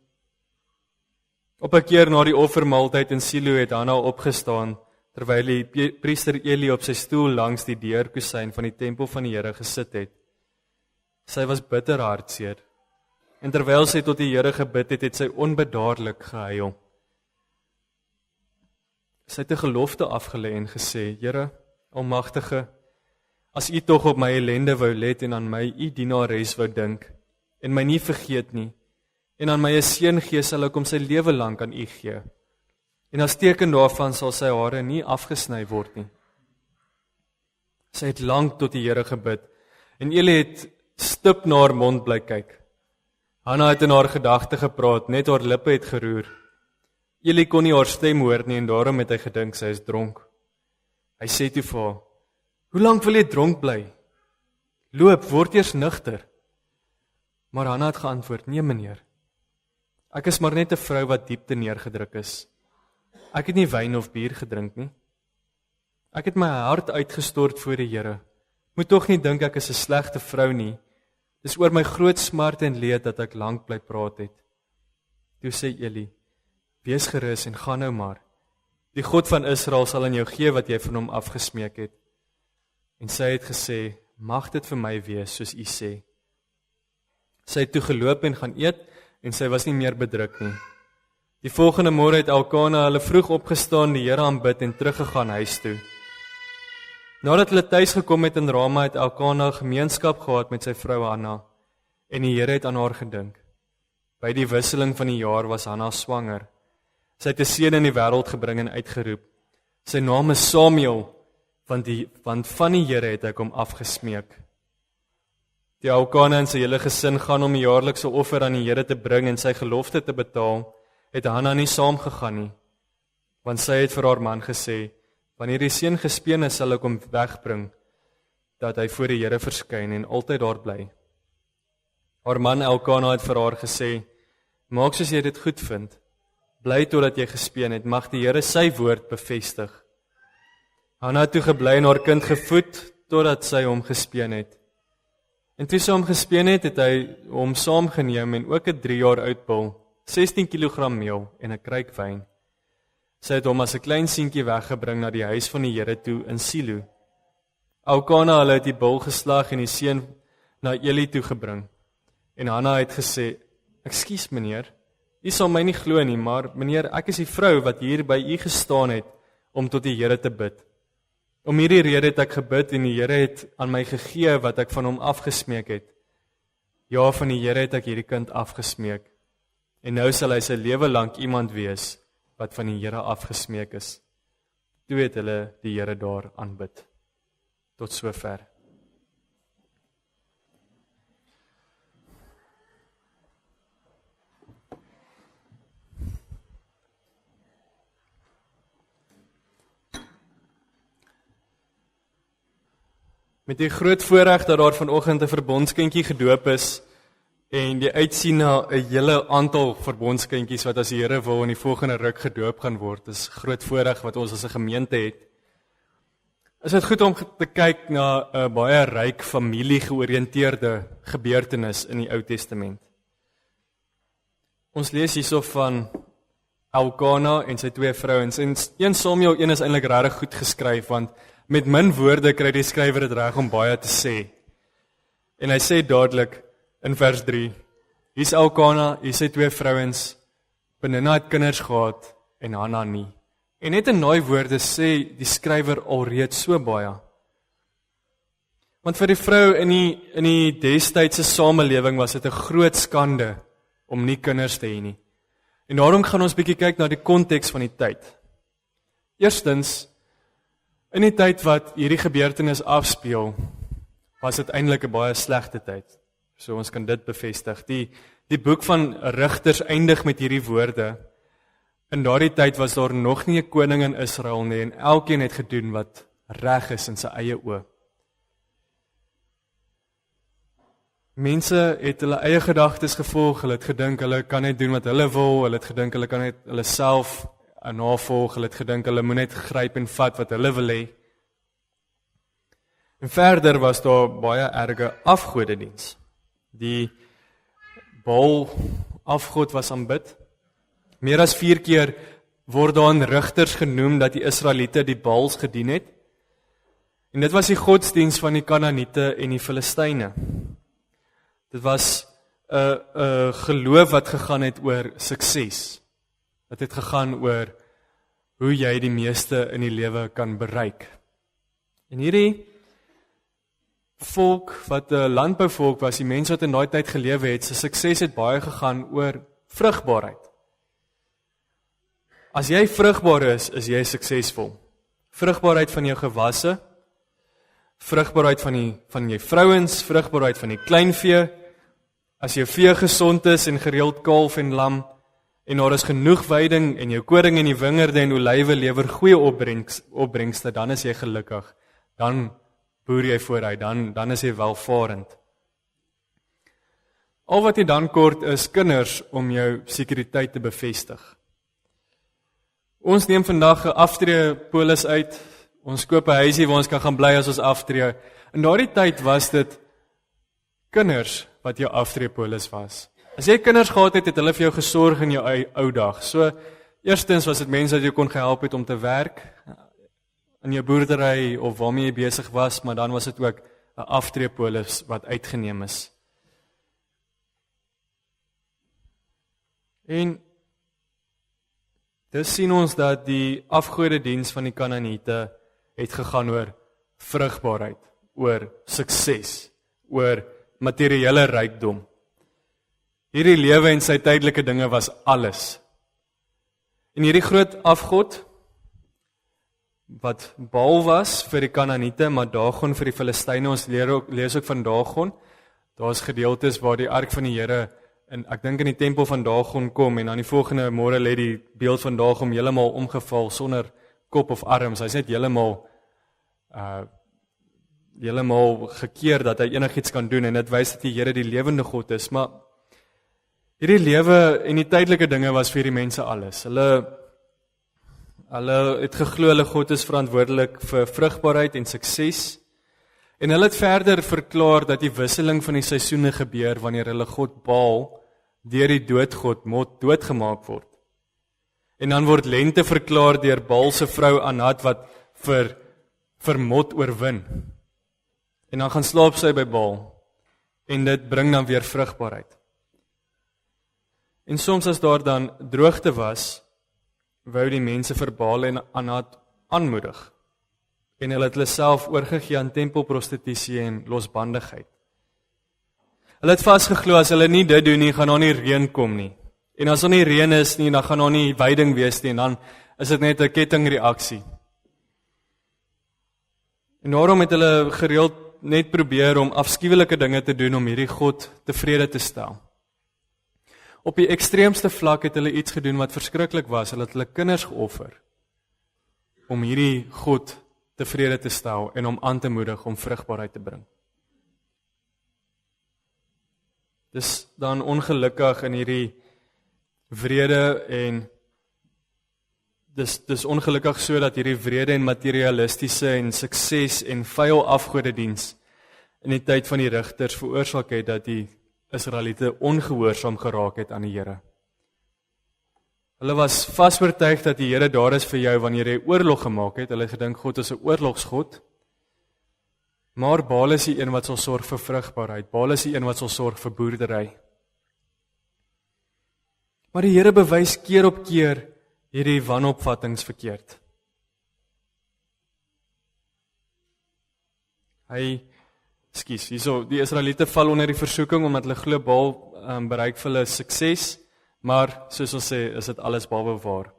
Op 'n keer na die offermaaltyd in Silo het Hanna opgestaan, terwyl die priester Eli op sy stoel langs die deurkusyn van die tempel van die Here gesit het. Sy was bitter hartseer, en terwyl sy tot die Here gebid het, het sy onbedaarlik gehuil. Sy het 'n gelofte afgelê en gesê, Here, Almagtige, as U tog op my ellende wou let en aan my U dienares wou dink, en my nie vergeet nie, en aan my 'n seun gee, sal ek hom sy lewe lank aan U gee. En as teken daarvan sal sy hare nie afgesny word nie. Sy het lank tot die Here gebid, en Eli het stip na haar mond bly kyk. Hanna het in haar gedagte gepraat, net haar lippe het geroer. Eli kon nie haar stem hoor nie, en daarom het hy gedink sy is dronk. Hy sê toe vir haar, hoe lank wil jy dronk bly? Loop, word eers nugter. Maar Hanna het geantwoord, nee meneer. Ek is maar net 'n vrou wat diep te neergedruk is. Ek het nie wyn of bier gedrink nie. Ek het my hart uitgestort voor die Here. Moet tog nie dink ek is 'n slegte vrou nie. Dis oor my groot smart en leed dat ek lank bly praat het. Toe sê Eli, wees gerus en gaan nou maar. Die God van Israel sal aan jou gee wat jy van hom afgesmeek het. En sy het gesê, mag dit vir my wees soos U sê. Sy het toe geloop en gaan eet, en sy was nie meer bedruk nie. Die volgende môre het Elkana hulle vroeg opgestaan, die Here aanbid en teruggegaan huis toe. Nadat hulle tuis gekom het in Rama, het Elkana gemeenskap gehad met sy vrou Hanna, en die Here het aan haar gedink. By die wisseling van die jaar was Hanna swanger. Sy het 'n seun in die wêreld gebring en uitgeroep. Sy naam is Samuel, want van die Here het ek hom afgesmeek. Die Elkana en sy hele gesin gaan om 'n jaarlikse offer aan die Here te bring en sy gelofte te betaal, het Hanna nie saamgegaan nie, want sy het vir haar man gesê, wanneer die seun gespeen is, sal ek hom wegbring, dat hy voor die Here verskyn en altyd daar bly. Haar man Elkana het vir haar gesê, maak soos jy dit goed vind, bly totdat jy gespeen het, mag die Here sy woord bevestig. Hanna het toe gebly en haar kind gevoed, totdat sy hom gespeen het. En toe sy hom gespeen het, het hy hom saamgeneem en ook 'n 3 jaar oud bul, 16 kg meel en 'n kruik wyn. Sy het hom as 'n klein seentjie weggebring na die huis van die Here toe in Silo. Elkana hulle het die bul geslag en die seun na Eli toe gebring. En Hanna het gesê, "Ekskuus meneer, u sal my nie glo nie, maar meneer, ek is die vrou wat hier by u gestaan het om tot die Here te bid. Om hierdie rede het ek gebid en die Here het aan my gegee wat ek van hom afgesmeek het. Ja, van die Here het ek hierdie kind afgesmeek. En nou sal hy sy lewe lank iemand wees wat van die Here afgesmeek is." Toe het hulle die Here daar aanbid. Tot sover. Met die groot voorreg dat daar vanoggend 'n verbondskindjie gedoop is en die uitsien na 'n hele aantal verbondskindjies wat as die Here wil in die volgende ruk gedoop gaan word. Dis groot voorreg wat ons as 'n gemeente het. Is dit goed om te kyk na 'n baie ryk familie-georiënteerde gebeurtenis in die Ou Testament. Ons lees hierso van Elkana en sy 2 vrouens. En 1 Samuel 1 is eintlik regtig goed geskryf, want met min woorde kry die skrywer dit reg om baie te sê. En hy sê dadelik in vers 3, hier's Elkana, hier sy 2 vrouens, Penina het kinders gehad en Hanna nie. En net in daai woorde sê die skrywer alreeds so baie. Want vir die vrou in die destydse samelewing was dit 'n groot skande om nie kinders te hê nie. En daarom gaan ons bietjie kyk na die konteks van die tyd. Eerstens, in die tyd wat hierdie gebeurtenis afspeel, was dit eintlik 'n baie slegte tyd. So ons kan dit bevestig. Die boek van Rigters eindig met hierdie woorde. In daardie tyd was daar nog nie 'n koning in Israel nie en elkeen het gedoen wat reg is in sy eie oë. Mense het hulle eie gedagtes gevolg, hulle het gedink hulle kan net doen wat hulle wil, hulle het gedink hulle kan net hulle self navolg, hulle het gedink hulle moet net gryp en vat wat hulle wil hê. En verder was daar baie erge afgodediens. Die Baal afgod was aanbid. Meer as 4 keer word daar in Rigters genoem dat die Israeliete die Baals gedien het. En dit was die godsdiens van die Kanaaniete en die Filistyne. Dit was 'n geloof wat gegaan het oor sukses. Dit het gegaan oor hoe jy die meeste in die lewe kan bereik. En hierdie volk wat 'n landbouvolk was, die mense wat in daai tyd gelewe het, se sukses het baie gegaan oor vrugbaarheid. As jy vrugbaar is jy suksesvol. Vrugbaarheid van jou gewasse, vrugbaarheid van jou vrouens, vrugbaarheid van die kleinvee. As jou vee gesond is en gereeld kalf en lam, en daar is genoeg weiding en jou koring en die wingerde en olywe lewer goeie opbrengste, dan is jy gelukkig. Dan boer jy vooruit, dan is jy welvarend. Al wat jy dan kort is kinders om jou sekuriteit te bevestig. Ons neem vandag 'n aftreepolis uit. Ons koop 'n huisie waar ons kan gaan bly as ons aftree. In daardie tyd was dit kinders wat jou aftreepolis was. As jy kinders gehad het, het hulle vir jou gesorg in jou ou dag. So, eerstens was dit mense wat jou kon gehelp het om te werk in jou boerdery of waarmee jy besig was, maar dan was dit ook 'n aftreepolis wat uitgeneem is. En dis sien ons dat die afgodediens van die Kanaaniete het gegaan oor vrugbaarheid, oor sukses, oor materiële rykdom. Hierdie lewe en sy tydelike dinge was alles. En hierdie groot afgod, wat Baal was vir die Kanaaniete, maar Dagon vir die Filistyne, ons lees ook van Dagon. Daar is gedeeltes waar die ark van die Here, en ek dink in die tempel van Dagon kom, en aan die volgende môre lê die beeld van Dagon heeltemal omgeval, sonder kop of arms. Hy's net heeltemal gekeer dat hy enigiets kan doen, en dit wys dat die Here die lewende God is. Maar Hierdie lewe en die tydelike dinge was vir die mense alles. Hulle het geglo hulle God is verantwoordelik vir vrugbaarheid en sukses. En hulle het verder verklaar dat die wisseling van die seisoene gebeur wanneer hulle God Baal deur die doodgod Mot doodgemaak word. En dan word lente verklaar deur Baal se vrou Anat wat vir Mot oorwin. En dan gaan slaap sy by Baal. En dit bring dan weer vrugbaarheid. En soms as daar dan droogte was, wou die mense vir Baal en Anat aanmoedig. En hulle het hulle self oorgegee aan tempelprostitusie en losbandigheid. Hulle het vasgeglo as hulle nie dit doen nie, gaan daar nie reën kom nie. En as daar nie reën is nie, dan gaan daar nie weiding wees nie, en dan is dit net 'n kettingreaksie. En daarom het hulle gereeld net probeer om afskuwelike dinge te doen om hierdie God tevrede te stel. Op die ekstreemste vlak het hulle iets gedoen wat verskriklik was. Hulle het hulle kinders geoffer om hierdie God tevrede te stel en om aan te moedig om vrugbaarheid te bring. Dis dan ongelukkig in hierdie vrede en dis ongelukkig so dat hierdie vrede en materialistiese en sukses en vuil afgodediens in die tyd van die rigters veroorsaak het dat die Israeliete ongehoorsaam geraak het aan die Here. Hulle was vasoortuig dat die Here daar is vir jou wanneer jy oorlog gemaak het. Hulle het gedink God is 'n oorlogsgod. Maar Baal is die een wat sal sorg vir vrugbaarheid. Baal is die een wat sal sorg vir boerdery. Maar die Here bewys keer op keer hierdie wanopvattings verkeerd. Die Israeliete val onder die versoeking omdat hulle glo Baal bereik vir hulle sukses, maar soos ons sê, is dit alles behalwe waar.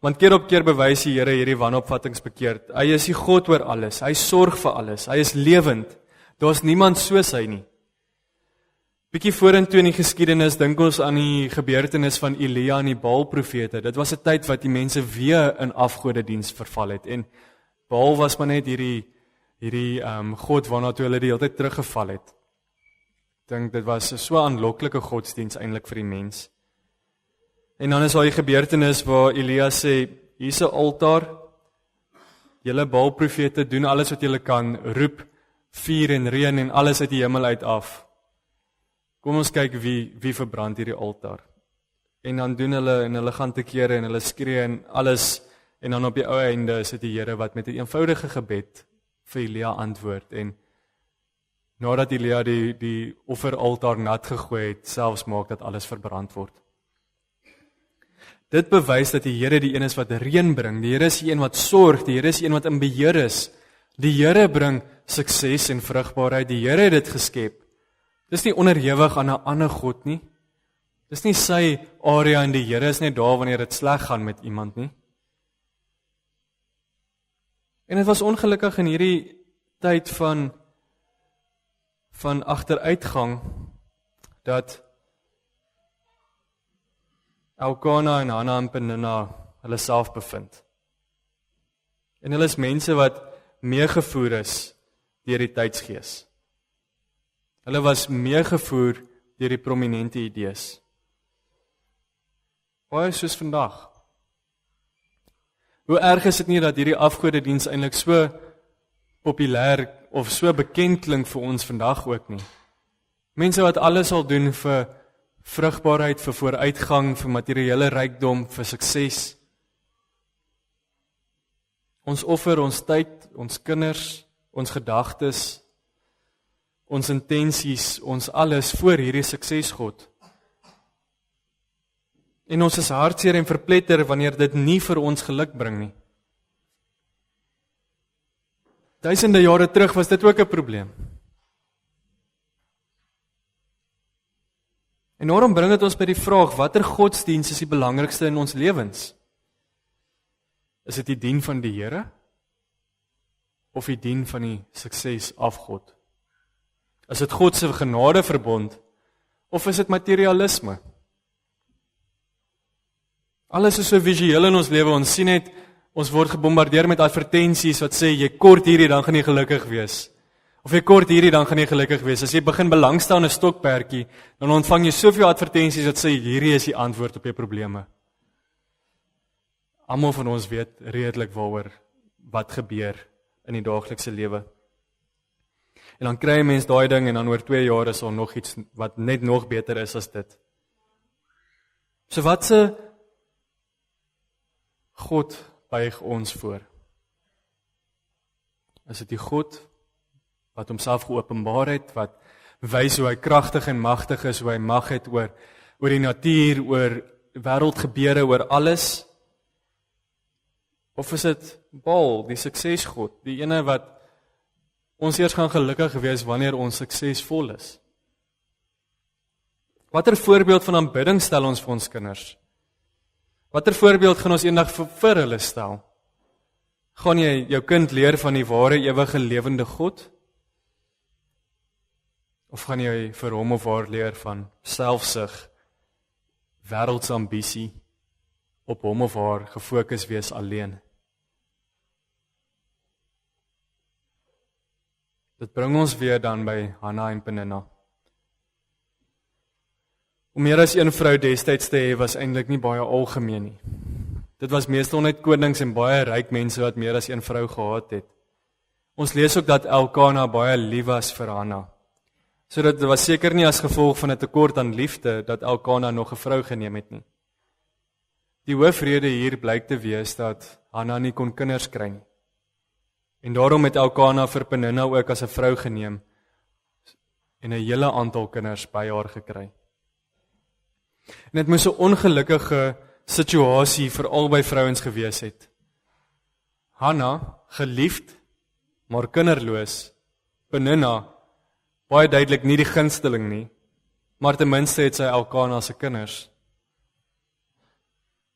Want keer op keer bewys die Here hierdie wanopvattings verkeerd. Hy is die God oor alles, hy sorg vir alles, hy is lewend. Daar's niemand soos hy nie. Bietjie vorentoe in die geskiedenis dink ons aan die gebeurtenis van Elia en die Baal-profete. Dit was 'n tyd wat die mense weer in afgodediens verval het en Baal was maar net hierdie God waarna toe hulle die hele tyd teruggeval het. Ek dink dit was 'n so aanloklike godsdiens eintlik vir die mens. En dan is daar die gebeurtenis waar Elia sê, hier's 'n altaar, julle Baal-profete doen alles wat julle kan, roep vuur en reën en alles uit die hemel uit af. Kom ons kyk wie verbrand hierdie altaar. En dan doen hulle en hulle gaan te kere en hulle skree en alles en dan op die ou einde is dit die Here wat met 'n eenvoudige gebed vir Elia antwoord en nadat Elia die offeraltaar nat gegooi het, selfs maak dat alles verbrand word. Dit bewys dat die Here die een is wat reën bring, die Here is die een wat sorg, die Here is die een wat in beheer is. Die Here bring sukses en vrugbaarheid, die Here het dit geskep. Dis nie onderhewig aan 'n ander God nie. Dis nie sy area en die Here is net daar wanneer dit sleg gaan met iemand nie. En dit was ongelukkig in hierdie tyd van agteruitgang dat Elkana en Hannah en Penina hulle self bevind. En hulle is mense wat meegevoer is deur die tydsgees. Hulle was meegevoer deur die prominente idees. Baie soos vandag. Hoe erg is dit nie dat hierdie afgodediens eintlik so populêr of so bekend klink vir ons vandag ook nie. Mense wat alles sal doen vir vrugbaarheid, vir vooruitgang, vir materiële rykdom, vir sukses. Ons offer ons tyd, ons kinders, ons gedagtes, ons intensies, ons alles voor hierdie suksesgod. En ons is hartseer en verpletter wanneer dit nie vir ons geluk bring nie. Duisende jare terug was dit ook 'n probleem. En daarom bring dit ons by die vraag, watter godsdiens is die belangrikste in ons lewens? Is dit die dien van die Here? Of die dien van die sukses afgod? Is dit God se genadeverbond? Of is dit materialisme? Alles is so visueel in ons lewe, ons sien net, ons word gebombardeer met advertensies wat sê, jy kort hierdie, dan gaan jy gelukkig wees. Of jy kort hierdie, dan gaan jy gelukkig wees. As jy begin belangstel in 'n stokperdjie, dan ontvang jy soveel advertensies wat sê hierdie is die antwoord op jou probleme. Almal van ons weet redelik waaroor wat gebeur in die daaglikse lewe. En dan kry 'n mens daai ding en dan oor 2 jaar is daar nog iets wat net nog beter is as dit. So wat se God buig ons voor? Is dit die God wat homself geopenbaar het, wat wys hoe hy kragtig en magtig is, hoe hy mag het oor die natuur, oor wêreldgebeure, oor alles? Of is dit Baal, die suksesgod, die ene wat ons eers gaan gelukkig wees wanneer ons suksesvol is? Watter voorbeeld van aanbidding stel ons vir ons kinders? Watter voorbeeld gaan ons eendag vir hulle stel? Gaan jy jou kind leer van die ware, ewige, lewende God? Of gaan jy vir hom of haar leer van selfsug, wêreldsambisie, op hom of haar gefokus wees alleen? Dit bring ons weer dan by Hanna en Peninna. Om meer as een vrou destyds te hê was eintlik nie baie algemeen nie. Dit was meestal net konings en baie ryk mense wat meer as een vrou gehad het. Ons lees ook dat Elkana baie lief was vir Hanna. So dit was seker nie as gevolg van 'n tekort aan liefde dat Elkana nog 'n vrou geneem het nie. Die hoofrede hier blyk te wees dat Hanna nie kon kinders kry nie. En daarom het Elkana vir Peninna ook as 'n vrou geneem en 'n hele aantal kinders by haar gekry. En dit moes 'n ongelukkige situasie vir albei vrouens gewees het. Hanna, geliefd, maar kinderloos. Peninna, baie duidelik nie die gunsteling nie, maar ten minste het sy Elkana se kinders.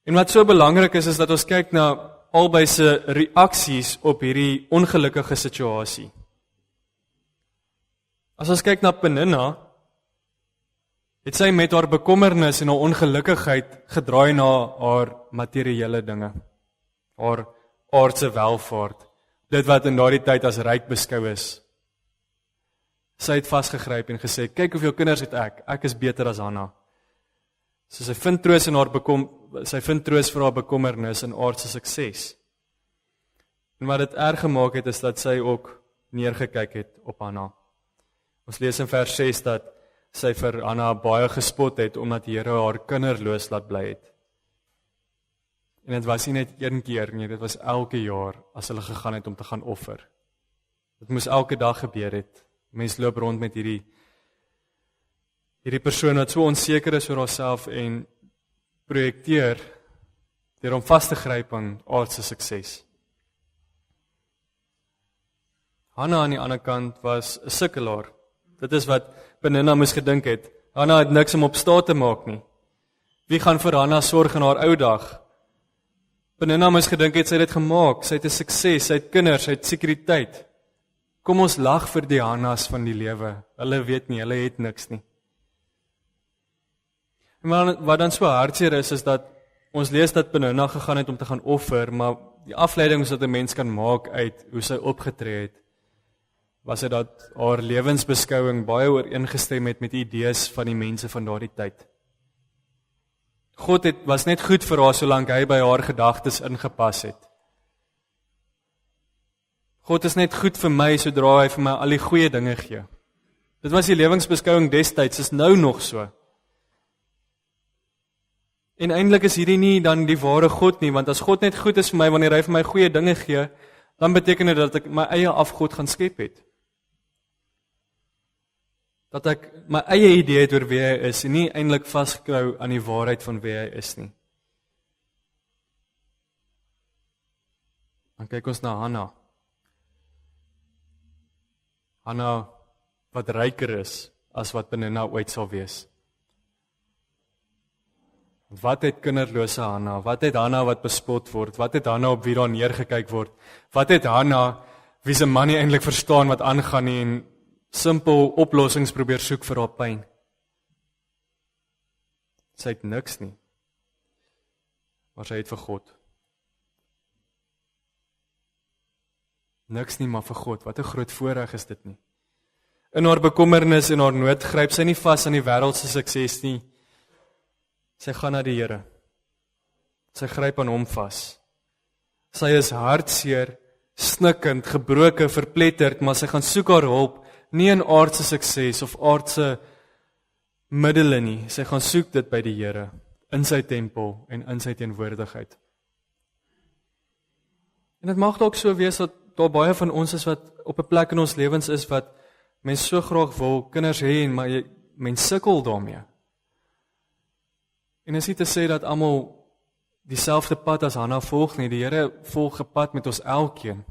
En wat so belangrik is dat ons kyk na albei se reaksies op hierdie ongelukkige situasie. As ons kyk na Peninna, het sy met haar bekommernis en haar ongelukkigheid gedraai na haar materiële dinge, haar aardse welvaart, dit wat in daardie tyd as ryk beskou is. Sy het vasgegryp en gesê, kyk hoeveel kinders het ek is beter as Hanna. So sy vind troos vir haar bekommernis in aardse sukses. En wat dit erg gemaak het, is dat sy ook neergekyk het op Hanna. Ons lees in vers 6 dat sy vir Hanna baie gespot het, omdat die Here haar kinderloos laat bly het. En dit was nie net een keer nie, dit was elke jaar as hulle gegaan het om te gaan offer. Dit moes elke dag gebeur het. Mens loop rond met hierdie persoon wat so onseker is oor haarself en projekteer deur om vas te gryp aan aardse sukses. Hanna aan die ander kant was 'n sukkelaar. Dit is wat Peninna moes gedink het. Hanna het niks om op staat te maak nie. Wie gaan vir Hanna sorg in haar ou dag? Peninna moes gedink het sy het dit gemaak, sy het 'n sukses, sy het kinders, sy het sekuriteit. Kom ons lag vir die Hannas van die lewe. Hulle weet nie, hulle het niks nie. En wat dan so hartseer is dat ons lees dat Peninna gegaan het om te gaan offer, maar die afleidings wat 'n mens kan maak uit hoe sy opgetree het, was dit dat haar lewensbeskouing baie ooreengestem het met die idees van die mense van daardie tyd. God was net goed vir haar solank hy by haar gedagtes ingepas het. God is net goed vir my sodra hy vir my al die goeie dinge gee. Dit was die lewensbeskouing destyds, is nou nog so. En eintlik is hierdie nie dan die ware God nie, want as God net goed is vir my wanneer hy vir my goeie dinge gee, dan beteken dit dat ek my eie afgod gaan skep het. Dat ek my eie idee het oor wie hy is en nie eintlik vasgeklou aan die waarheid van wie hy is nie. Dan kyk ons na Hanna. Hanna wat ryker is as wat Peninna ooit sal wees. Wat het kinderlose Hanna? Wat het Hanna wat bespot word? Wat het Hanna op wie daar neergekyk word? Wat het Hanna wie se man nie eintlik verstaan wat aangaan nie en simpel oplossings probeer soek vir haar pyn? Sy het niks nie. Maar sy het vir God. Niks nie, maar vir God. Wat 'n groot voorreg is dit nie. In haar bekommernis en haar nood gryp sy nie vas aan die wêreldse sukses nie. Sy gaan na die Here. Sy gryp aan hom vas. Sy is hartseer, snikkend, gebroken, verpletterd, maar sy gaan soek haar hulp, nie in aardse sukses of aardse middele nie. Sy gaan soek dit by die Here, in sy tempel en in sy teenwoordigheid. En dit mag dalk so wees dat daar baie van ons is wat op 'n plek in ons lewens is wat mens so graag wil kinders hê, maar mens sukkel daarmee. En is nie te sê dat almal dieselfde pad as Hanna volg nie. Die Here volg 'n pad met ons elkeen.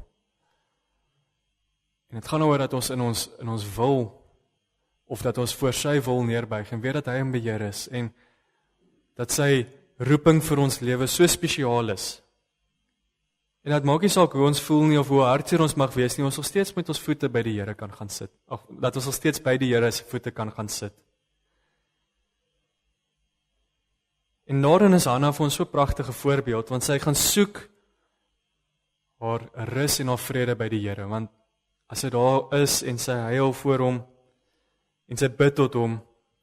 En dit gaan oor dat ons in ons wil, of dat ons voor sy wil neerbuig en weet dat hy in beheer is en dat sy roeping vir ons lewe so spesiaal is. En dat maak nie saak hoe ons voel nie of hoe hartseer ons mag wees nie, ons nog steeds met ons voete by die Here kan gaan sit. Of dat ons nog steeds by die Here se voete kan gaan sit. En daarin is Hanna vir ons so 'n pragtige voorbeeld, want sy gaan soek haar rus en haar vrede by die Here, want as sy daar is en sy huil voor hom en sy bid tot hom,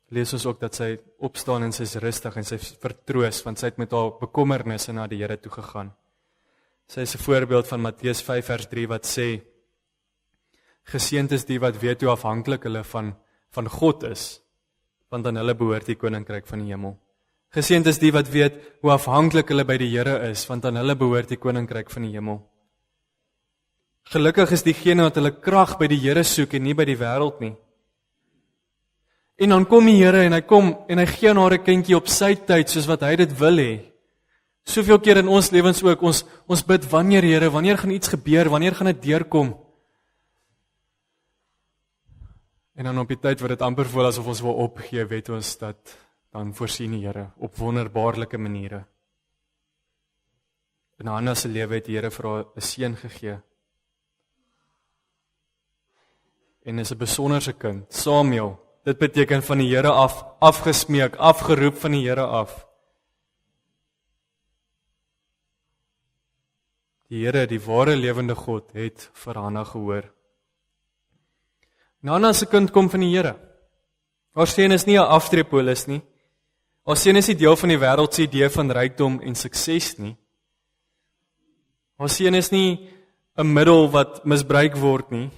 lees ons ook dat sy opstaan en sy is rustig en sy vertroos, want sy het met haar bekommernisse na die Here toe gegaan. Sy is 'n voorbeeld van Matteus 5 vers 3 wat sê, geseënd is die wat weet hoe afhanklik hulle van God is, want aan hulle behoort die koninkryk van die hemel. Geseënd is die wat weet hoe afhanklik hulle by die Here is, want aan hulle behoort die koninkryk van die hemel. Gelukkig is diegene wat hulle krag by die Here soek en nie by die wêreld nie. En dan kom die Here en hy kom en hy gee aan haar 'n kindjie op sy tyd soos wat hy dit wil hê. Soveel keer in ons lewens ook, ons bid, wanneer Here, wanneer gaan iets gebeur, wanneer gaan dit deurkom? En dan op die tyd wat dit amper voel asof ons wil opgee, weet ons dat dan voorsien die Here op wonderbaarlike maniere. In Hanna se lewe het die Here vir haar 'n seun gegee. En is 'n besonderse kind, Samuel. Dit beteken van die Here af, afgesmeek, afgeroep van die Here af. Die Here, die ware lewende God, het vir Hanna gehoor. En Hanna se kind kom van die Here. Haar seun is nie 'n aftreepolis nie. Haar seun is nie deel van die wêreldse idee van rykdom en sukses nie. Haar seun is nie 'n middel wat misbruik word nie.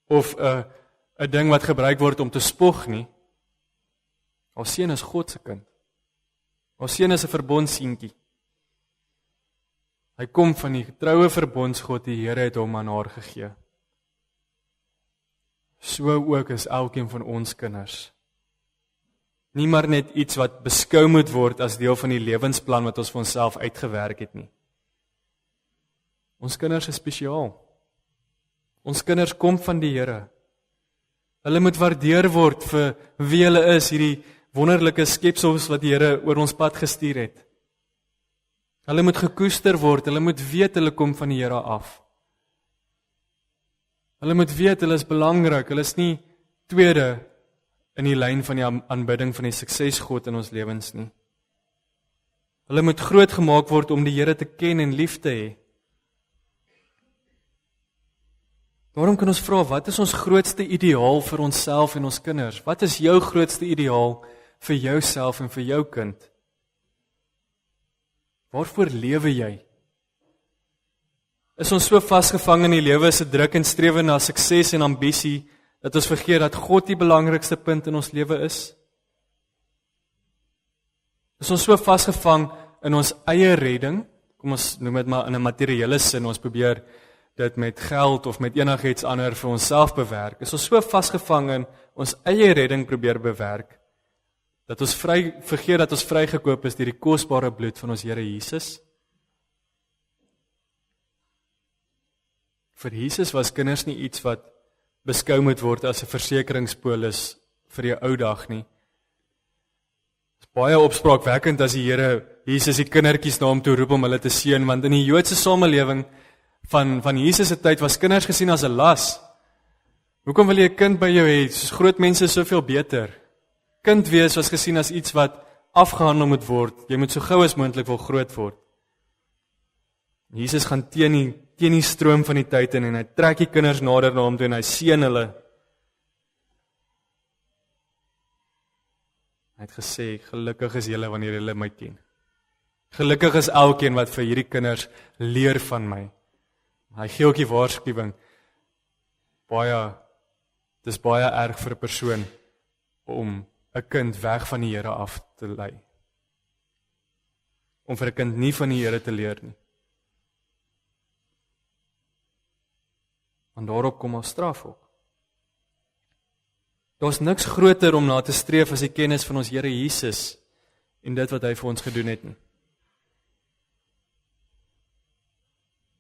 Of 'n ding wat gebruik word om te spog nie. Haar seun is God se kind. Haar seun is 'n verbondseentjie. Hy kom van die getroue verbondsgod, die Here het hom aan haar gegee. So ook is elkeen van ons kinders. Nie maar net iets wat beskou moet word as deel van die lewensplan wat ons vir onsself uitgewerk het nie. Ons kinders is spesiaal. Ons kinders kom van die Here. Hulle moet waardeer word vir wie hulle is, hierdie wonderlike skepsels wat die Here oor ons pad gestuur het. Hulle moet gekoester word, hulle moet weet hulle kom van die Here af. Hulle moet weet hulle is belangrik, hulle is nie tweede in die lyn van die aanbidding van die suksesgod in ons lewens nie. Hulle moet groot gemaak word om die Here te ken en lief te hê. Daarom kan ons vra, wat is ons grootste ideaal vir onsself en ons kinders? Wat is jou grootste ideaal vir jouself en vir jou kind? Waarvoor lewe jy? Is ons so vasgevang in die lewe se druk en strewe na sukses en ambisie, dat ons vergeet dat God die belangrikste punt in ons lewe is? Is ons so vasgevang in ons eie redding, kom ons noem dit maar in 'n materiële sin, ons probeer dit met geld of met enigiets ander vir onsself bewerk, is ons so vasgevang in ons eie redding probeer bewerk, dat ons vergeet dat ons vrygekoop is deur die kosbare bloed van ons Here Jesus. Vir Jesus was kinders nie iets wat beskou moet word as 'n versekeringspolis vir die ou dag nie. Dit is baie opspraakwekkend as die Here Jesus die kindertjies na hom toe roep om hulle te seën, want in die Joodse samelewing van Jesus se tyd was kinders gesien as 'n las. Hoekom wil jy 'n kind by jou hê? Soos groot mense is soveel beter. Kind wees was gesien as iets wat afgehandel moet word. Jy moet so gou as moontlik wil groot word. Jesus gaan teen die stroom van die tyd in en hy trek die kinders nader na hom toe en hy seën hulle Hy het gesê, gelukkig is julle wanneer julle my ken. Gelukkig is elkeen wat vir hierdie kinders leer van my. Hy gee ook die waarskuwing, dis baie erg vir 'n persoon om 'n kind weg van die Here af te lei. Om vir 'n kind nie van die Here te leer nie. Want daarop kom ons straf ook. Daar's niks groter om na te streef as die kennis van ons Here Jesus en dit wat hy vir ons gedoen het nie.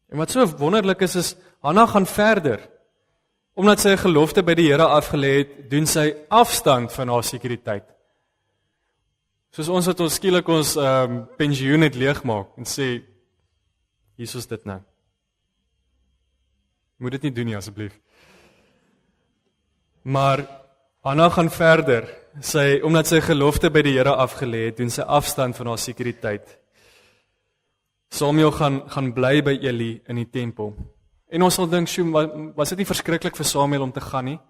En wat so wonderlik is Hanna gaan verder. Omdat sy 'n gelofte by die Here afgelê het, doen sy afstand van haar sekuriteit. Soos ons wat ons skielik ons pensioen het leegmaak en sê, hier is dit nou. Moet dit nie doen nie asseblief. Maar Hanna gaan verder. Omdat sy gelofte by die Here afgelê het, doen sy afstand van haar sekuriteit. Samuel gaan bly by Eli in die tempel. En ons sal dink, was dit nie verskriklik vir Samuel om te gaan nie?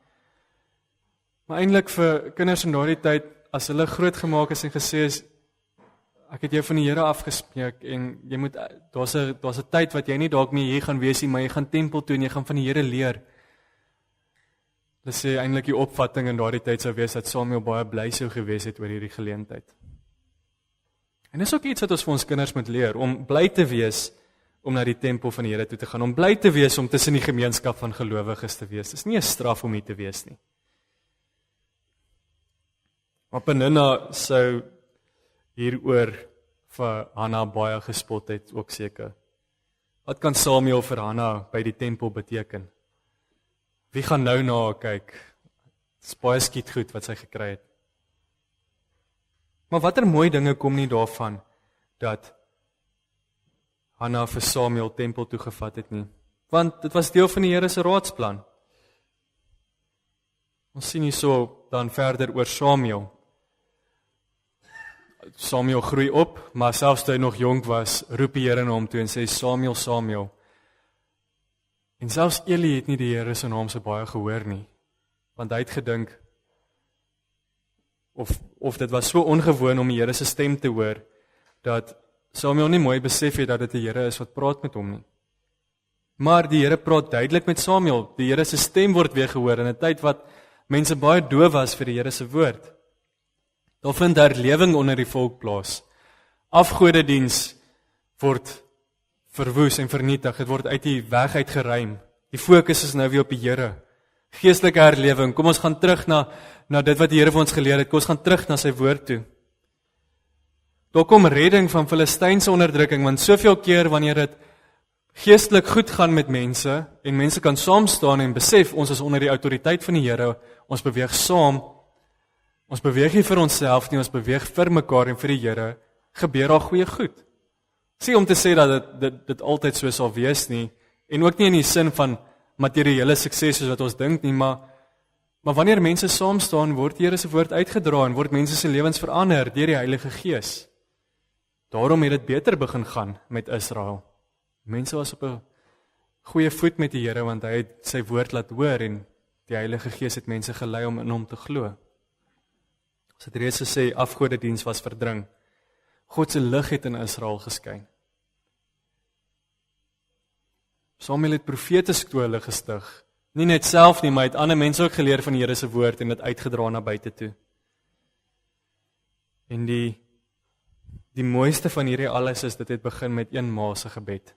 Maar eintlik vir kinders in daardie tyd, as hulle groot gemaak is en gesê is, ek het jou van die Here afgespreek en jy moet, daar's 'n tyd wat jy nie dalk meer hier gaan wees nie, maar jy gaan tempel toe en jy gaan van die Here leer. Hulle sê eintlik die opvatting in daardie tyd sou wees dat Samuel baie bly sou gewees het oor hierdie geleentheid. En dis ook iets wat ons vir ons kinders moet leer, om bly te wees om na die tempel van die Here toe te gaan, om bly te wees om tussen die gemeenskap van gelowiges te wees. Dis nie 'n straf om hier te wees nie. Maar Peninnah sou hieroor vir Hanna baie gespot het, ook seker. Wat kan Samuel vir Hanna by die tempel beteken? Wie gaan nou na haar kyk? Dis baie skietgoed wat sy gekry het. Maar watter mooi dinge kom nie daarvan, dat Hanna vir Samuel tempel toe gevat het nie. Want dit was deel van die Here se raadsplan. Ons sien hierso dan verder oor Samuel. Samuel groei op, maar selfs toe hy nog jonk was, roep die Here na hom toe en sê, Samuel, Samuel. En selfs Eli het nie die Here se naam so baie gehoor nie, want hy het gedink, of dit was so ongewoon om die Here se stem te hoor, dat Samuel nie mooi besef het dat dit die Here is wat praat met hom nie. Maar die Here praat duidelik met Samuel, die Here se stem word weer gehoor in 'n tyd wat mense baie doof was vir die Here se woord. Daar vind herlewing onder die volk plaas. Afgodediens word verwoes en vernietig, dit word uit die weg uit geruim. Die fokus is nou weer op die Here. Geestelike herlewing, kom ons gaan terug na dit wat die Here vir ons geleer het, kom ons gaan terug na sy woord toe. Daar kom redding van Filistynse onderdrukking, want soveel keer wanneer dit geestelik goed gaan met mense, en mense kan saam staan en besef, ons is onder die autoriteit van die Here, ons beweeg saam, ons beweeg nie vir onsself nie, ons beweeg vir mekaar en vir die Here, gebeur daar goeie goed. Sê om te sê dat dit altyd so sal wees nie, en ook nie in die sin van materiële sukses soos wat ons dink nie, maar wanneer mense saam staan, word die Here se woord uitgedra en word mense se lewens verander deur die Heilige Gees. Daarom het dit beter begin gaan met Israel. Mense was op 'n goeie voet met die Here, want hy het sy woord laat hoor en die Heilige Gees het mense gelei om in hom te glo. As het reeds gesê, afgodediens was verdring. God se lig het in Israel geskyn. Samuel het profeteskole gestig. Nie net self nie, maar het ander mense ook geleer van die Here se woord en dit uitgedra na buite toe. En die mooiste van hierdie alles is, dit het begin met een ma se gebed.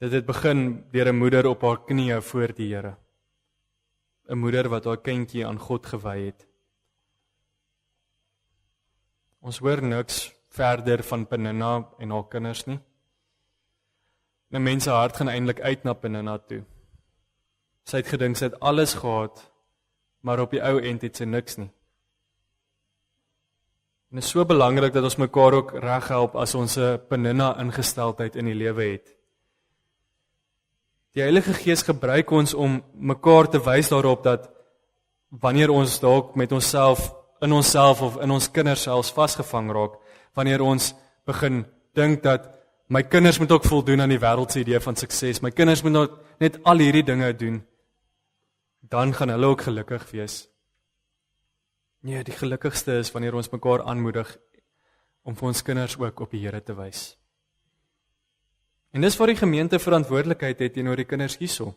Dit het begin deur 'n moeder op haar knieë voor die Here. 'n Moeder wat haar kindjie aan God gewy het. Ons hoor niks verder van Peninnah en haar kinders nie. En mense hart gaan eintlik uit na Peninnah toe. Sy het gedink sy het alles gehad, maar op die ou end het sy niks nie. En dit is so belangrik dat ons mekaar ook reg help as ons 'n Peninnah ingesteldheid in die lewe het. Die Heilige Gees gebruik ons om mekaar te wys daarop dat wanneer ons dalk met onsself, in onsself of in ons kinders selfs vasgevang raak, wanneer ons begin dink dat my kinders moet ook voldoen aan die wêreldse idee van sukses, my kinders moet net al hierdie dinge doen, dan gaan hulle ook gelukkig wees. Nee, die gelukkigste is wanneer ons mekaar aanmoedig om vir ons kinders ook op die Here te wys. En dis waar die gemeente verantwoordelikheid het teenoor die kinders hierso.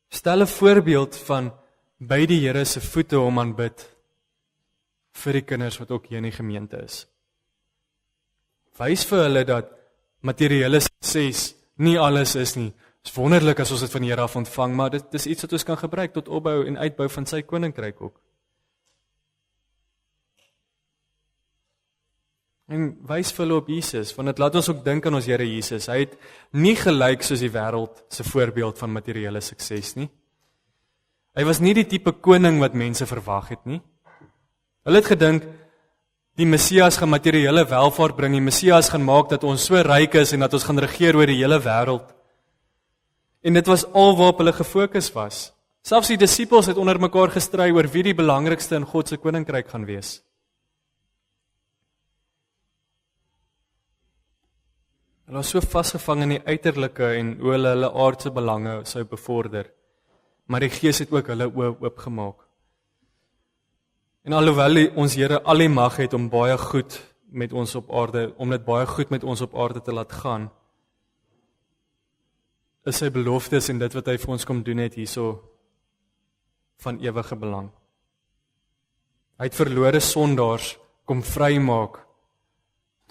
Stel 'n voorbeeld van by die Here se voete om aanbid vir die kinders wat ook hier in die gemeente is. Wys vir hulle dat materiële sukses nie alles is nie. Dit is wonderlik as ons dit van die Here af ontvang, maar dit is iets wat ons kan gebruik tot opbou en uitbou van sy koninkryk ook. En wys vir hulle op Jesus, want dit laat ons ook dink aan ons Here Jesus. Hy het nie gelyk soos die wêreld se voorbeeld van materiële sukses nie. Hy was nie die tipe koning wat mense verwag het nie. Hulle het gedink, die Messias gaan materiële welvaart bring, die Messias gaan maak dat ons so ryk is en dat ons gaan regeer oor die hele wêreld. En dit was al waarop hulle gefokus was. Selfs die disippels het onder mekaar gestry oor wie die belangrikste in God se koninkryk gaan wees. Hulle was so vasgevang in die uiterlike en hoe hulle aardse belange sou bevorder. Maar die Gees het ook hulle oë oopgemaak. En alhoewel ons Here al die mag het om baie goed met ons op aarde, om dit baie goed met ons op aarde te laat gaan, is sy beloftes en dit wat hy vir ons kom doen het hierso van ewige belang. Hy het verlore sondaars kom vrymaak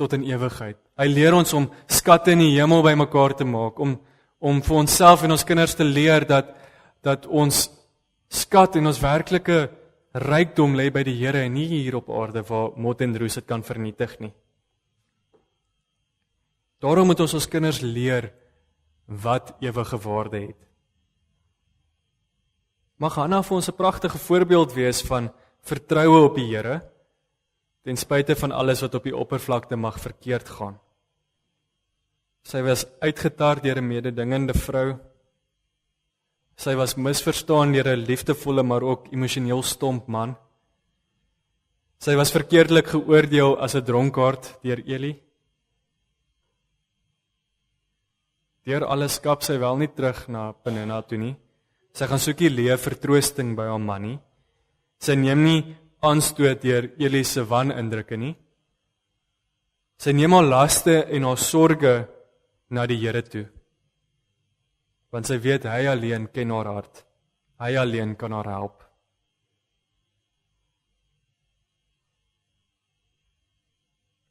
tot in ewigheid. Hy leer ons om skatte in die hemel bymekaar te maak, om vir onsself en ons kinders te leer dat ons skat en ons werklike rykdom lê by die Here en nie hier op aarde waar mot en roes dit kan vernietig nie. Daarom moet ons kinders leer wat ewige waarde het. Mag Hanna vir ons 'n pragtige voorbeeld wees van vertroue op die Here, ten spyte van alles wat op die oppervlakte mag verkeerd gaan. Sy was uitgetart deur 'n mededingende vrou. Sy was misverstaan deur 'n liefdevolle maar ook emosioneel stomp man. Sy was verkeerdelik geoordeel as 'n dronkaard deur Eli. Deur alles skap sy wel nie terug na Penina toe nie. Sy gaan soekie leë vertroosting by haar man nie. Sy neem nie aanstoot deur Eli se wanindrukke nie. Sy neem haar laste en haar sorge na die Here toe. Want sy weet hy alleen ken haar hart. Hy alleen kan haar help.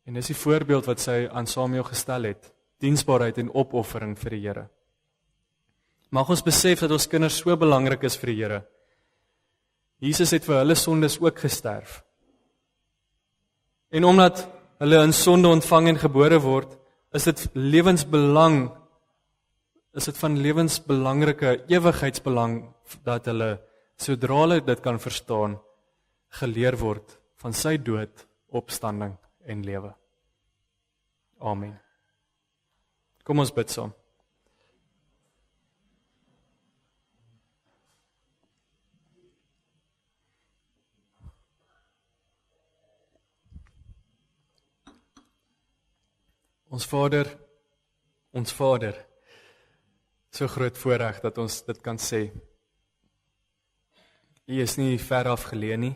En dis die voorbeeld wat sy aan Samuel gestel het. Diensbaarheid en opoffering vir die Here. Mag ons besef dat ons kinders so belangrik is vir die Here. Jesus het vir hulle sondes ook gesterf. En omdat hulle in sonde ontvang en gebore word, is dit van lewensbelangrike ewigheidsbelang dat hulle, sodra hulle dit kan verstaan, geleer word van sy dood, opstanding en lewe. Amen. Kom ons bid saam. Ons Vader, so groot voorreg dat ons dit kan sê. U is nie ver afgeleë nie.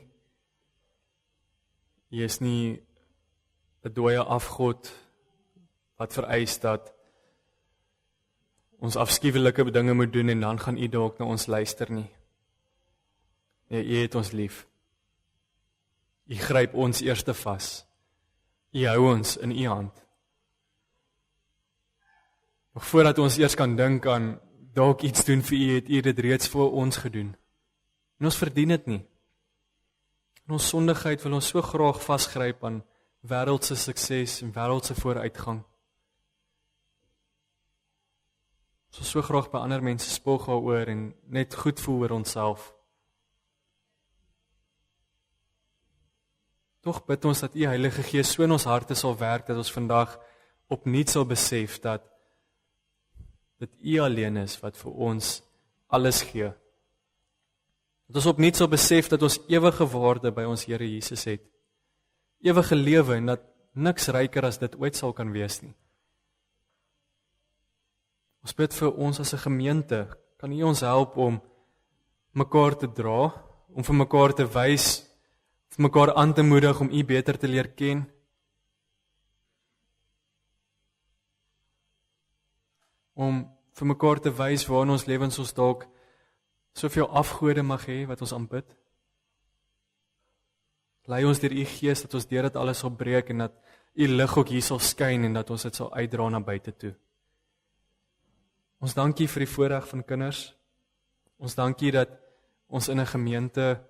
U is nie 'n dooie afgod wat vereis dat ons afskuwelike dinge moet doen en dan gaan u dalk na ons luister nie. Nee, u het ons lief. U gryp ons eerste vas. U hou ons in u hand. Nog voordat ons eers kan dink aan dalk iets doen vir u, het u dit reeds vir ons gedoen. En ons verdien dit nie. In ons sondigheid wil ons so graag vasgryp aan wêreldse sukses en wêreldse vooruitgang. Ons so graag by ander mense spog daaroor en net goed voel oor onsself. Tog bid ons dat u Heilige Gees so in ons harte sal werk dat ons vandag opnuut sal besef dat u alleen is wat vir ons alles gee. Dat ons opnuut sal besef dat ons ewige waarde by ons Here Jesus het. Ewige lewe en dat niks ryker as dit ooit sal kan wees nie. Ons bid vir ons as 'n gemeente, kan u ons help om mekaar te dra, om vir mekaar te wys mekaar aan te moedig om U beter te leer ken. Om vir mekaar te wys waar in ons lewens ons dalk soveel afgode mag hê wat ons aanbid. Lei ons deur U Gees dat ons deur dit alles sal breek en dat U lig ook hier sal skyn en dat ons dit sal uitdra na buite toe. Ons dank U vir die voorreg van kinders. Ons dank U dat ons in 'n gemeente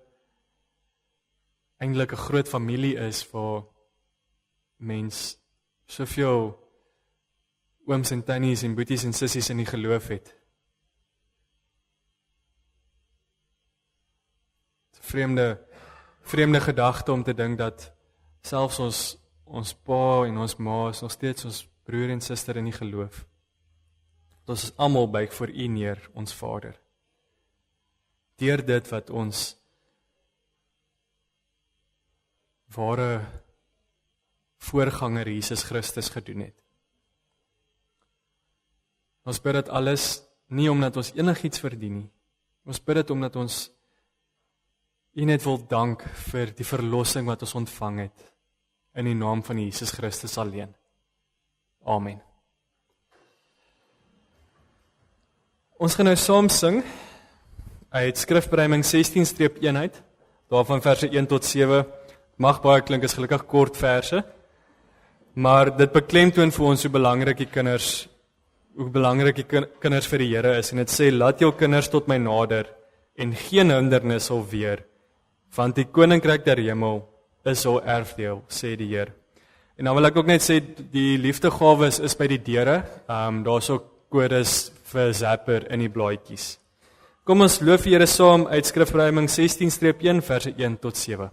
eintlik 'n groot familie is waar mens soveel ooms en tannies en boeties en sissies in die geloof het. Vreemde gedagte om te dink dat selfs ons pa en ons ma is nog steeds ons broer en suster in die geloof. Ons is almal buig voor U neer, ons Vader. Deur dit wat ons ware voorganger Jesus Christus gedoen het. Ons bid dit alles nie omdat ons enigiets verdien nie. Ons bid dit omdat ons U net wil dank vir die verlossing wat ons ontvang het in die naam van Jesus Christus alleen. Amen. Ons gaan nou saam sing uit Skrifbereiming 16-1 uit, daarvan verse 1 tot 7. Mag baie klink, is gelukkig kort verse, maar dit beklemtoon vir ons hoe belangrik die kinders vir die Here is, en dit sê, laat jou kinders tot my nader, en geen hindernis sal weer, want die koninkryk der hemel is hul erfdeel, sê die Heer. En dan wil ek ook net sê, die liefdegawes is by die deure, daar is ook kodes vir Zapper in die blaadjies. Kom ons loof die Here saam uit Skrifbereiming 16-1 verse 1 tot 7.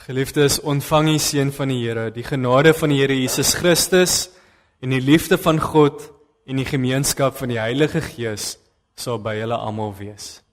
Geliefdes, ontvang die seën van die Here, die genade van die Here Jesus Christus en die liefde van God en die gemeenskap van die Heilige Gees sal by julle almal wees.